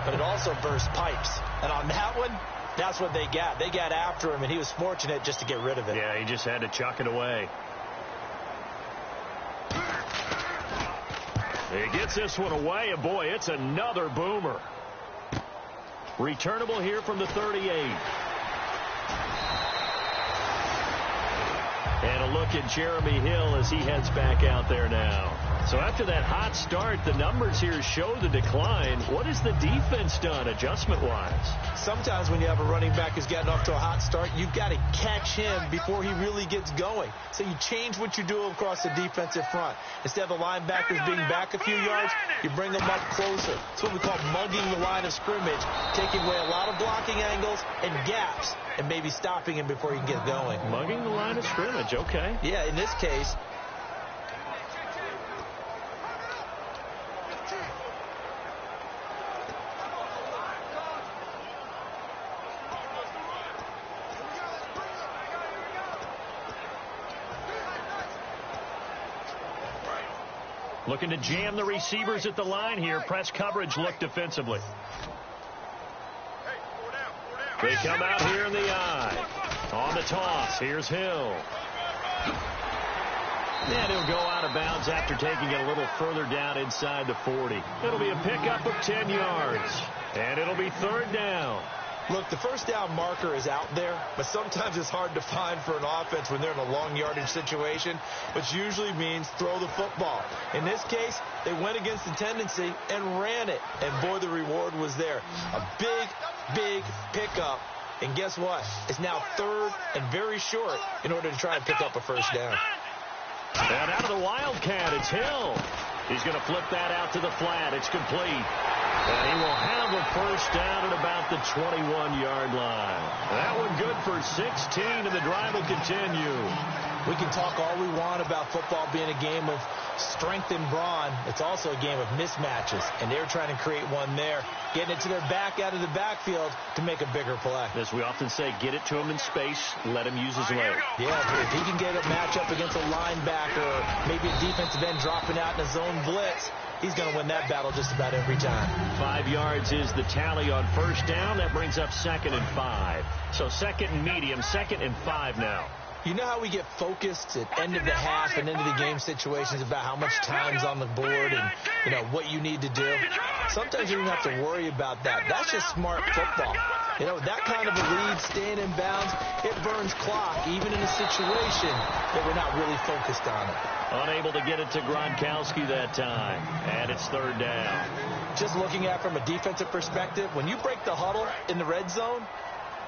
But it also bursts pipes. And on that one, that's what they got. They got after him, and he was fortunate just to get rid of it. Yeah, he just had to chuck it away. He gets this one away, and boy, it's another boomer. Returnable here from the 38. And a look at Jeremy Hill as he heads back out there now. So after that hot start, the numbers here show the decline. What has the defense done adjustment-wise? Sometimes when you have a running back who's gotten off to a hot start, you've got to catch him before he really gets going. So you change what you do across the defensive front. Instead of the linebackers being back a few yards, you bring them up closer. It's what we call mugging the line of scrimmage, taking away a lot of blocking angles and gaps, and maybe stopping him before he can get going. Mugging the line of scrimmage, okay. Yeah, in this case, Looking to jam the receivers at the line here. Press coverage look defensively. They come out here in the eye. On the toss, here's Hill. And he'll go out of bounds after taking it a little further down inside the 40. It'll be a pickup of 10 yards. And it'll be third down. Look, the first down marker is out there, but sometimes it's hard to find for an offense when they're in a long yardage situation, which usually means throw the football. In this case, they went against the tendency and ran it. And boy, the reward was there. A big pickup. And guess what? It's now third and very short in order to try and pick up a first down. And out of the Wildcat, it's Hill. He's going to flip that out to the flat. It's complete. And he will have a first down at about the 21-yard line. That one good for 16, and the drive will continue. We can talk all we want about football being a game of strength and brawn. It's also a game of mismatches, and they're trying to create one there, getting it to their back out of the backfield to make a bigger play. As we often say, get it to him in space, let him use his leg. Yeah, if he can get a matchup against a linebacker or maybe a defensive end dropping out in a zone blitz, he's going to win that battle just about every time. 5 yards is the tally on first down. That brings up 2nd and 5. So 2nd and medium, 2nd and 5 now. You know how we get focused at end of the half and end of the game situations about how much time's on the board and, you know, what you need to do? Sometimes you don't have to worry about that. That's just smart football. You know, that kind of a lead, staying in bounds, it burns clock, even in a situation that we're not really focused on it. Unable to get it to Gronkowski that time, and it's third down. Just looking at it from a defensive perspective, when you break the huddle in the red zone,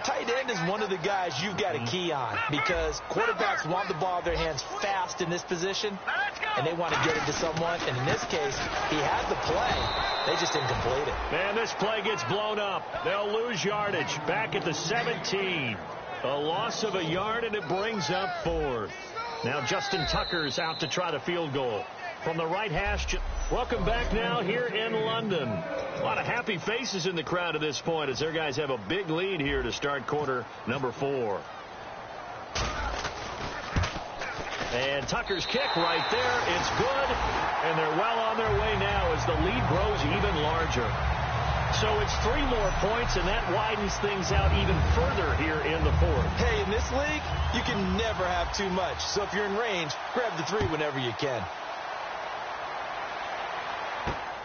tight end is one of the guys you've got to key on because quarterbacks want the ball in their hands fast in this position, and they want to get it to someone. And in this case, he had the play. They just didn't complete it. Man, this play gets blown up. They'll lose yardage back at the 17. A loss of a yard, and it brings up 4th. Now Justin Tucker's out to try the field goal. From the right hash, welcome back now here in London. A lot of happy faces in the crowd at this point as their guys have a big lead here to start quarter number 4. And Tucker's kick right there. It's good. And they're well on their way now as the lead grows even larger. So it's 3 more points, and that widens things out even further here in the 4th. Hey, in this league, you can never have too much. So if you're in range, grab the 3 whenever you can.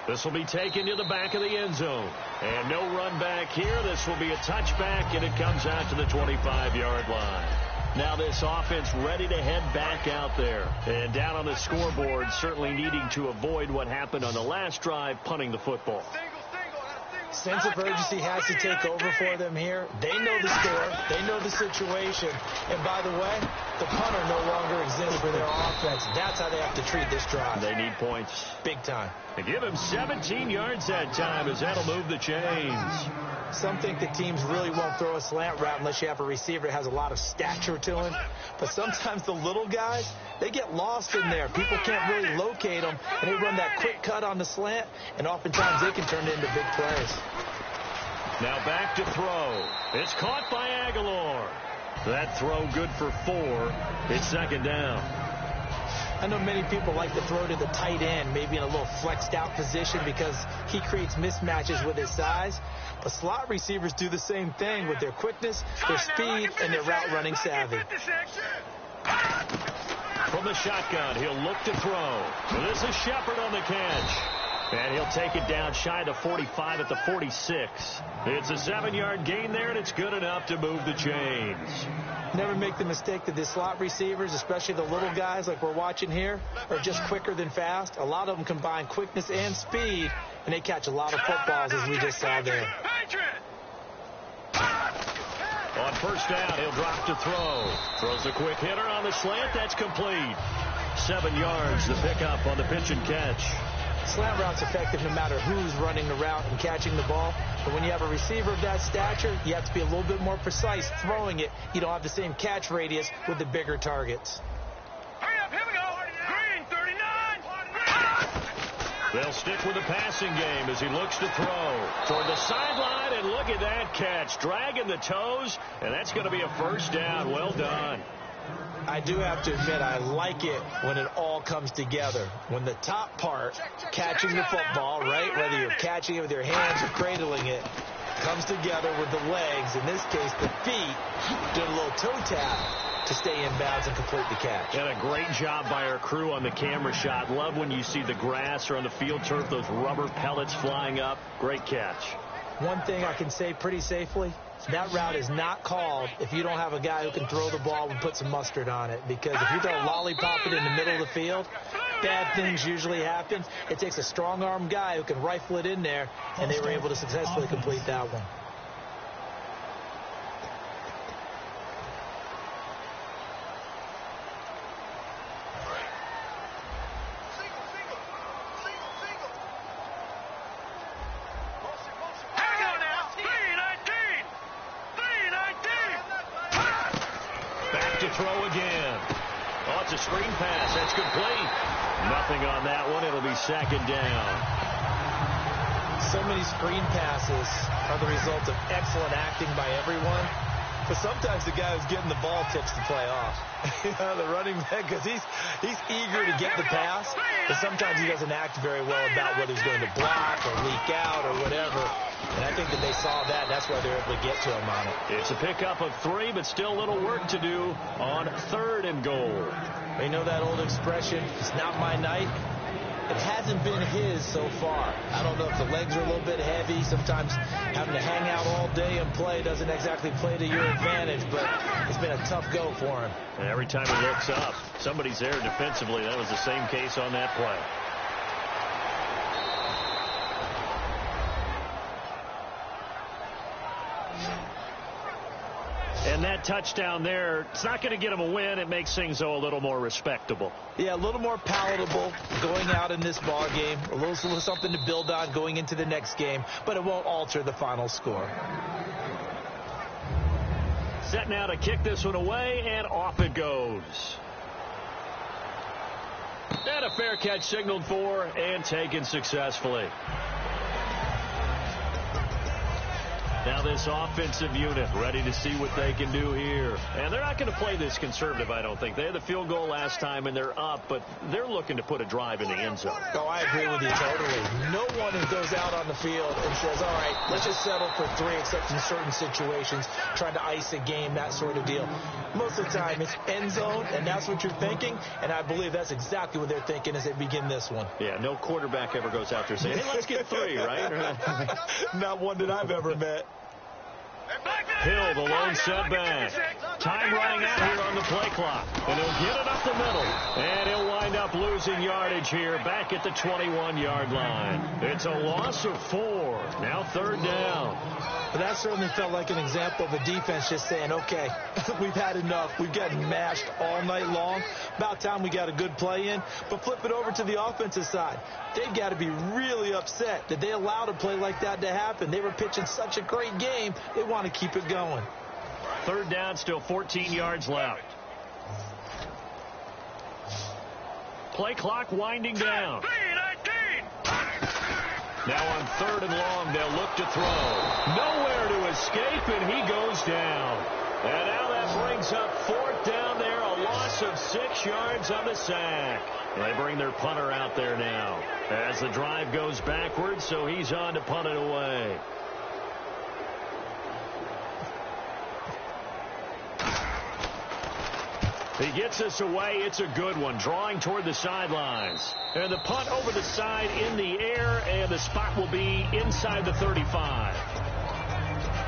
This will be taken to the back of the end zone. And no run back here. This will be a touchback, and it comes out to the 25-yard line. Now this offense ready to head back out there. And down on the scoreboard, certainly needing to avoid what happened on the last drive, punting the football. Sense of urgency has to take over for them here. They know the score. They know the situation. And by the way, the punter no longer exists for their offense. That's how they have to treat this drive. They need points. Big time. They give him 17 yards that time as that'll move the chains. Some think that teams really won't throw a slant route unless you have a receiver that has a lot of stature to him. But sometimes the little guys, they get lost in there. People can't really locate them, and they run that quick cut on the slant, and oftentimes they can turn it into big plays. Now back to throw. It's caught by Aguilar. That throw good for 4. It's 2nd down. I know many people like to throw to the tight end, maybe in a little flexed out position because he creates mismatches with his size. But slot receivers do the same thing with their quickness, their speed, and their route running savvy. From the shotgun, he'll look to throw. This is Shepard on the catch. And he'll take it down shy of the 45 at the 46. It's a 7-yard gain there, and it's good enough to move the chains. Never make the mistake that the slot receivers, especially the little guys like we're watching here, are just quicker than fast. A lot of them combine quickness and speed, and they catch a lot of footballs, as we just saw there. On first down, he'll drop to throw. Throws a quick hitter on the slant. That's complete. 7 yards, the pickup on the pitch and catch. Slant route's effective no matter who's running the route and catching the ball. But when you have a receiver of that stature, you have to be a little bit more precise throwing it. You don't have the same catch radius with the bigger targets. Hurry up, here we go. Green, 39. They'll stick with the passing game as he looks to throw. Toward the sideline, and look at that catch. Dragging the toes, and that's going to be a first down. Well done. I do have to admit, I like it when it all comes together. When the top part, catching the football, right, whether you're catching it with your hands or cradling it, comes together with the legs, in this case the feet, doing a little toe tap to stay in bounds and complete the catch. And a great job by our crew on the camera shot. Love when you see the grass or on the field turf, those rubber pellets flying up. Great catch. One thing I can say pretty safely, that route is not called if you don't have a guy who can throw the ball and put some mustard on it. Because if you throw a lollipop it in the middle of the field, bad things usually happen. It takes a strong-arm guy who can rifle it in there, and they were able to successfully complete that one. Throw again. Oh, it's a screen pass. That's complete. Nothing on that one. It'll be second down. So many screen passes are the result of excellent acting by everyone. But sometimes the guy who's getting the ball tips the play off. The running back, because he's eager to get the pass, but sometimes he doesn't act very well about whether he's going to block or leak out or whatever. And I think that they saw that. That's why they're able to get to him on it. It's a pickup of 3, but still a little work to do on 3rd and goal. You know that old expression, it's not my night? It hasn't been his so far. I don't know if the legs are a little bit heavy. Sometimes having to hang out all day and play doesn't exactly play to your advantage, but it's been a tough go for him. And every time he looks up, somebody's there defensively. That was the same case on that play. And that touchdown there, it's not going to get him a win. It makes things, though, a little more respectable. Yeah, a little more palatable going out in this ball game. A little something to build on going into the next game, but it won't alter the final score. Set now to kick this one away, and off it goes. And a fair catch signaled for and taken successfully. Now this offensive unit ready to see what they can do here. And they're not going to play this conservative, I don't think. They had the field goal last time, and they're up, but they're looking to put a drive in the end zone. Oh, I agree with you totally. No one who goes out on the field and says, all right, let's just settle for 3, except in certain situations, trying to ice a game, that sort of deal. Most of the time, it's end zone, and that's what you're thinking, and I believe that's exactly what they're thinking as they begin this one. Yeah, no quarterback ever goes out there saying, hey, let's get 3, right? Not one that I've ever met. Hill, the lone setback. Time running out here on the play clock. And he'll get it up the middle. And he'll wind up losing yardage here back at the 21-yard line. It's a loss of 4. Now 3rd down. But that certainly felt like an example of the defense just saying, okay, we've had enough. We've gotten mashed all night long. About time we got a good play in. But flip it over to the offensive side. They've got to be really upset that they allowed a play like that to happen. They were pitching such a great game. They want to keep it going. 3rd down, still 14 yards left. Play clock winding down. Now on 3rd and long, they'll look to throw. Nowhere to escape, and he goes down. And now that brings up 4th down there, a loss of 6 yards on the sack. They bring their punter out there now as the drive goes backwards, so he's on to punt it away. He gets us away. It's a good one, drawing toward the sidelines. And the punt over the side in the air, and the spot will be inside the 35.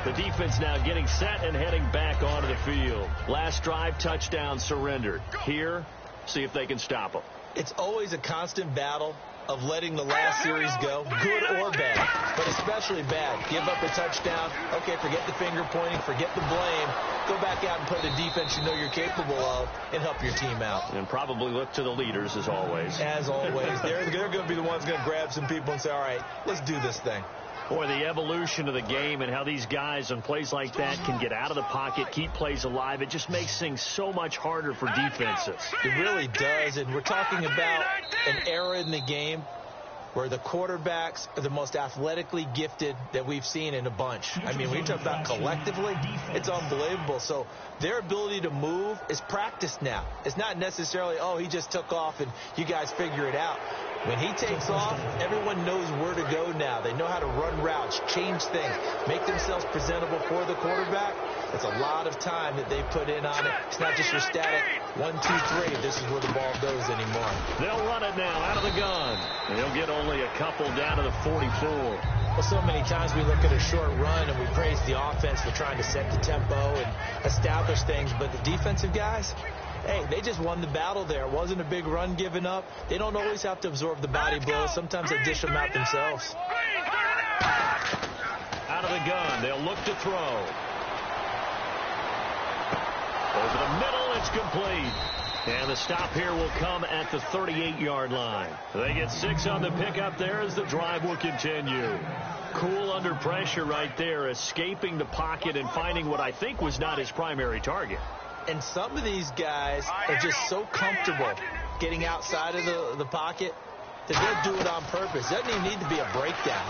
The defense now getting set and heading back onto the field. Last drive, touchdown surrendered. Here, see if they can stop them. It's always a constant battle of letting the last series go, good or bad, but especially bad. Give up a touchdown. Okay, forget the finger pointing, forget the blame. Go back out and play the defense you know you're capable of and help your team out. And probably look to the leaders as always. As always. They're going to be the ones going to grab some people and say, all right, let's do this thing. Boy, the evolution of the game and how these guys on plays like that can get out of the pocket, keep plays alive, it just makes things so much harder for defenses. It really does, and we're talking about an era in the game where the quarterbacks are the most athletically gifted that we've seen in a bunch. I mean, when you talk about collectively, it's unbelievable. So their ability to move is practiced now. It's not necessarily, oh, he just took off and you guys figure it out. When he takes off, everyone knows where to go now. They know how to run routes, change things, make themselves presentable for the quarterback. It's a lot of time that they put in on it. It's not just your static 1, 2, 3. This is where the ball goes anymore. They'll run it now out of the gun. And he'll get only a couple down to the 44. Well, so many times we look at a short run and we praise the offense for trying to set the tempo and establish things. But the defensive guys, hey, they just won the battle there. It wasn't a big run given up. They don't always have to absorb the body blows. Sometimes they dish them out themselves. Out of the gun, they'll look to throw. Over the middle, it's complete. And the stop here will come at the 38-yard line. They get 6 on the pickup there as the drive will continue. Cool under pressure right there, escaping the pocket and finding what I think was not his primary target. And some of these guys are just so comfortable getting outside of the pocket that they'll do it on purpose. It doesn't even need to be a breakdown.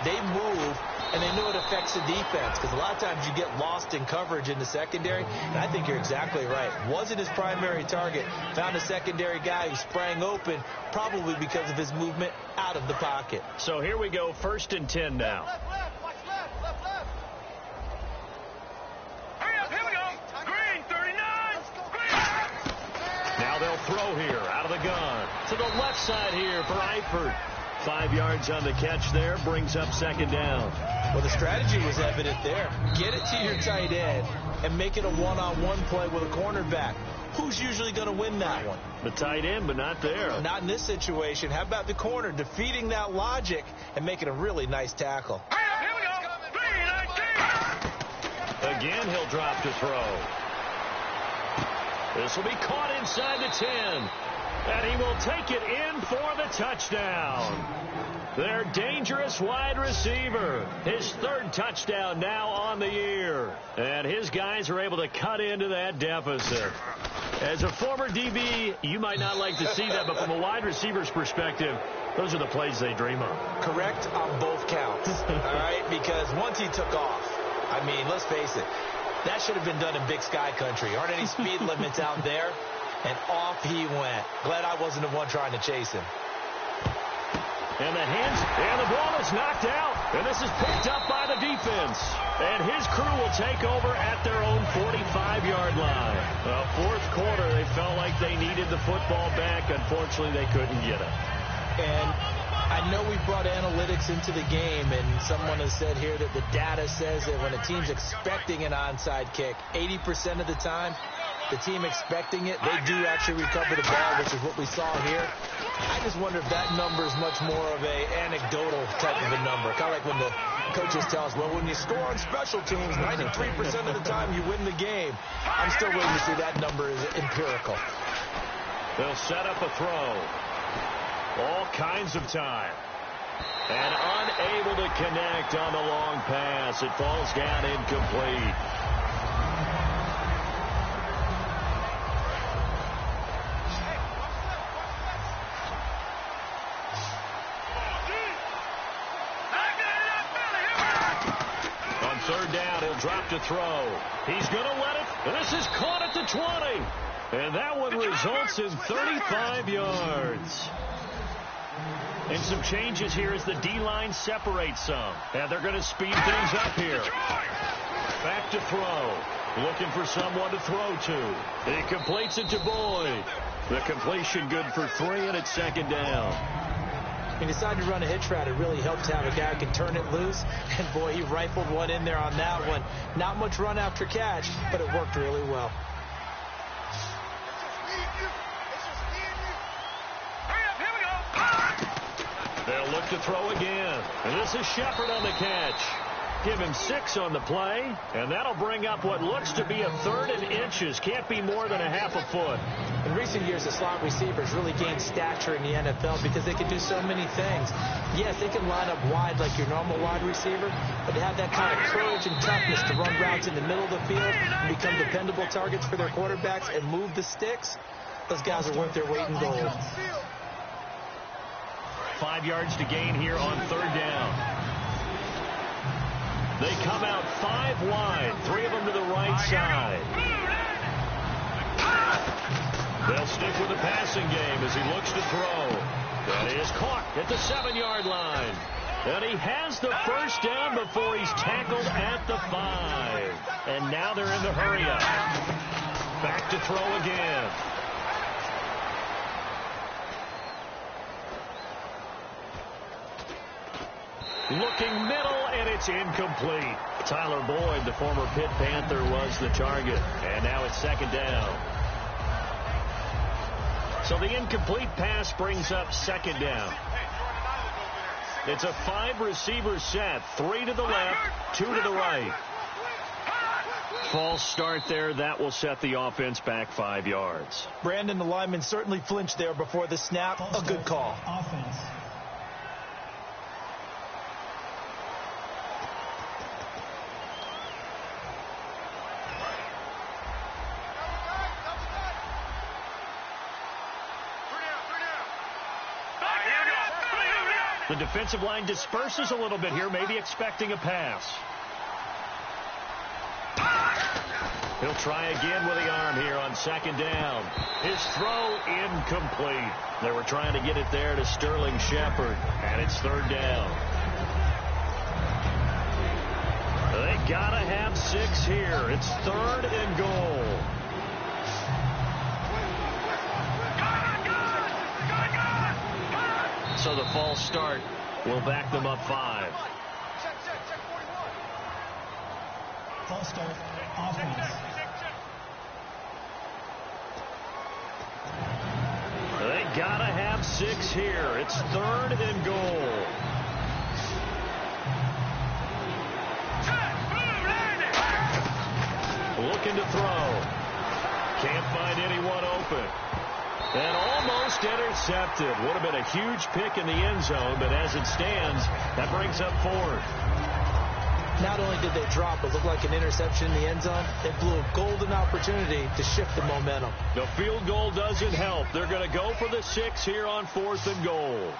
They move, and they know it affects the defense, because a lot of times you get lost in coverage in the secondary, and I think you're exactly right. Wasn't his primary target. Found a secondary guy who sprang open, probably because of his movement out of the pocket. So here we go, 1st and 10 now. Now they'll throw here out of the gun. To the left side here for Eifert. 5 yards on the catch there. Brings up 2nd down. Well, the strategy was evident there. Get it to your tight end and make it a one-on-one play with a cornerback. Who's usually going to win that one? The tight end, but not there. Not in this situation. How about the corner defeating that logic and making a really nice tackle? Here we go. 3-19. Again, he'll drop to throw. This will be caught inside the 10. And he will take it in for the touchdown. Their dangerous wide receiver. His 3rd touchdown now on the year. And his guys are able to cut into that deficit. As a former DB, you might not like to see that, but from a wide receiver's perspective, those are the plays they dream of. Correct on both counts. All right? Because once he took off, I mean, let's face it, that should have been done in Big Sky country. Aren't any speed limits out there? And off he went. Glad I wasn't the one trying to chase him. And the hands, and the ball is knocked out. And this is picked up by the defense. And his crew will take over at their own 45-yard line. Well, 4th quarter, they felt like they needed the football back. Unfortunately, they couldn't get it. And I know we brought analytics into the game, and someone has said here that the data says that when a team's expecting an onside kick, 80% of the time, the team expecting it, they do actually recover the ball, which is what we saw here. I just wonder if that number is much more of a anecdotal type of a number. Kind of like when the coaches tell us, well, when you score on special teams, 93% of the time you win the game. I'm still waiting to see that number is empirical. They'll set up a throw. All kinds of time. And unable to connect on the long pass. It falls down incomplete. On 3rd down, he'll drop to throw. He's going to let it. This is caught at the 20. And that one results in 35 yards. And some changes here as the D-line separates some. And they're going to speed things up here. Back to throw. Looking for someone to throw to. He completes it to Boyd. The completion good for 3, and it's 2nd down. He decided to run a hitch route. It really helped to have a guy who can turn it loose. And, boy, he rifled one in there on that one. Not much run after catch, but it worked really well. They'll look to throw again. And this is Shepard on the catch. Give him 6 on the play, and that'll bring up what looks to be a 3rd and inches. Can't be more than a half a foot. In recent years, the slot receivers really gained stature in the NFL because they can do so many things. Yes, they can line up wide like your normal wide receiver, but they have that kind of courage and toughness to run routes in the middle of the field and become dependable targets for their quarterbacks and move the sticks. Those guys are worth their weight in gold. 5 yards to gain here on third down. They come out 5 wide, 3 of them to the right side. They'll stick with the passing game as he looks to throw. That is caught at the 7-yard line. And he has the first down before he's tackled at the 5. And now they're in the hurry-up. Back to throw again. Looking middle, and it's incomplete. Tyler Boyd, the former Pitt Panther, was the target. And now it's second down. So the incomplete pass brings up second down. It's a 5-receiver set. 3 to the left, 2 to the right. False start there. That will set the offense back 5 yards. Brandon, the lineman certainly flinched there before the snap. A good call. Offense. The defensive line disperses a little bit here, maybe expecting a pass. He'll try again with the arm here on second down. His throw incomplete. They were trying to get it there to Sterling Shepard, and it's third down. They gotta have 6 here. It's third and goal. So the false start will back them up 5. False start. Offense. They gotta have 6 here. It's third and goal. Looking to throw. Can't find anyone open. And almost intercepted. Would have been a huge pick in the end zone, but as it stands, that brings up 4th. Not only did they drop, it looked like an interception in the end zone. It blew a golden opportunity to shift the momentum. The field goal doesn't help. They're going to go for the 6 here on 4th and goal.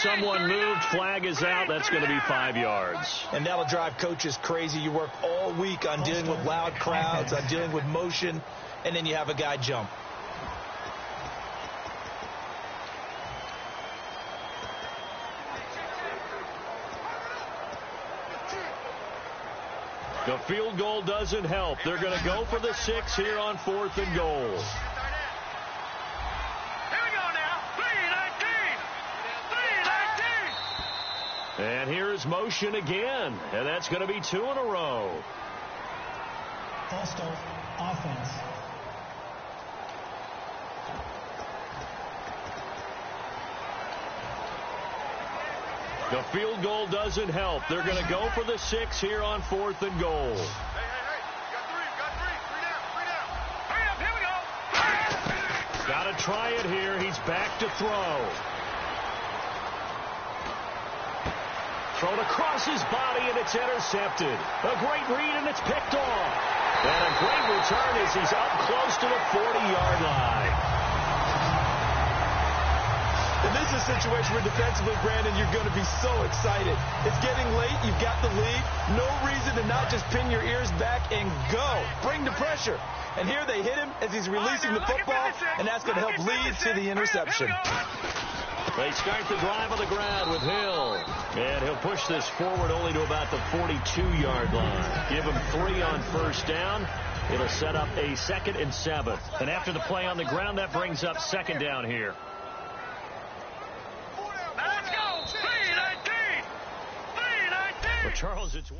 Someone moved. Flag is out. That's going to be 5 yards. And that'll drive coaches crazy. You work all week on dealing with loud crowds, on dealing with motion, and then you have a guy jump. The field goal doesn't help. They're going to go for the 6 here on 4th and goal. Here we go now. 3-19. And here's motion again. And that's going to be 2 in a row. False start. Offense. The field goal doesn't help. They're going to go for the 6 here on 4th and goal. Hey. Got three. 3 down. Hurry up. Here we go. Got to try it here. He's back to throw. Thrown across his body, and it's intercepted. A great read, and it's picked off. And a great return as he's up close to the 40-yard line. And this is a situation where defensively, Brandon, you're going to be so excited. It's getting late. You've got the lead. No reason to not just pin your ears back and go. Bring the pressure. And here they hit him as he's releasing the football, and that's going to help lead to the interception. They start the drive on the ground with Hill. And he'll push this forward only to about the 42-yard line. Give him 3 on first down. It'll set up a 2nd and 7. And after the play on the ground, that brings up second down here. Let's go. 3-19. But Charles, it's...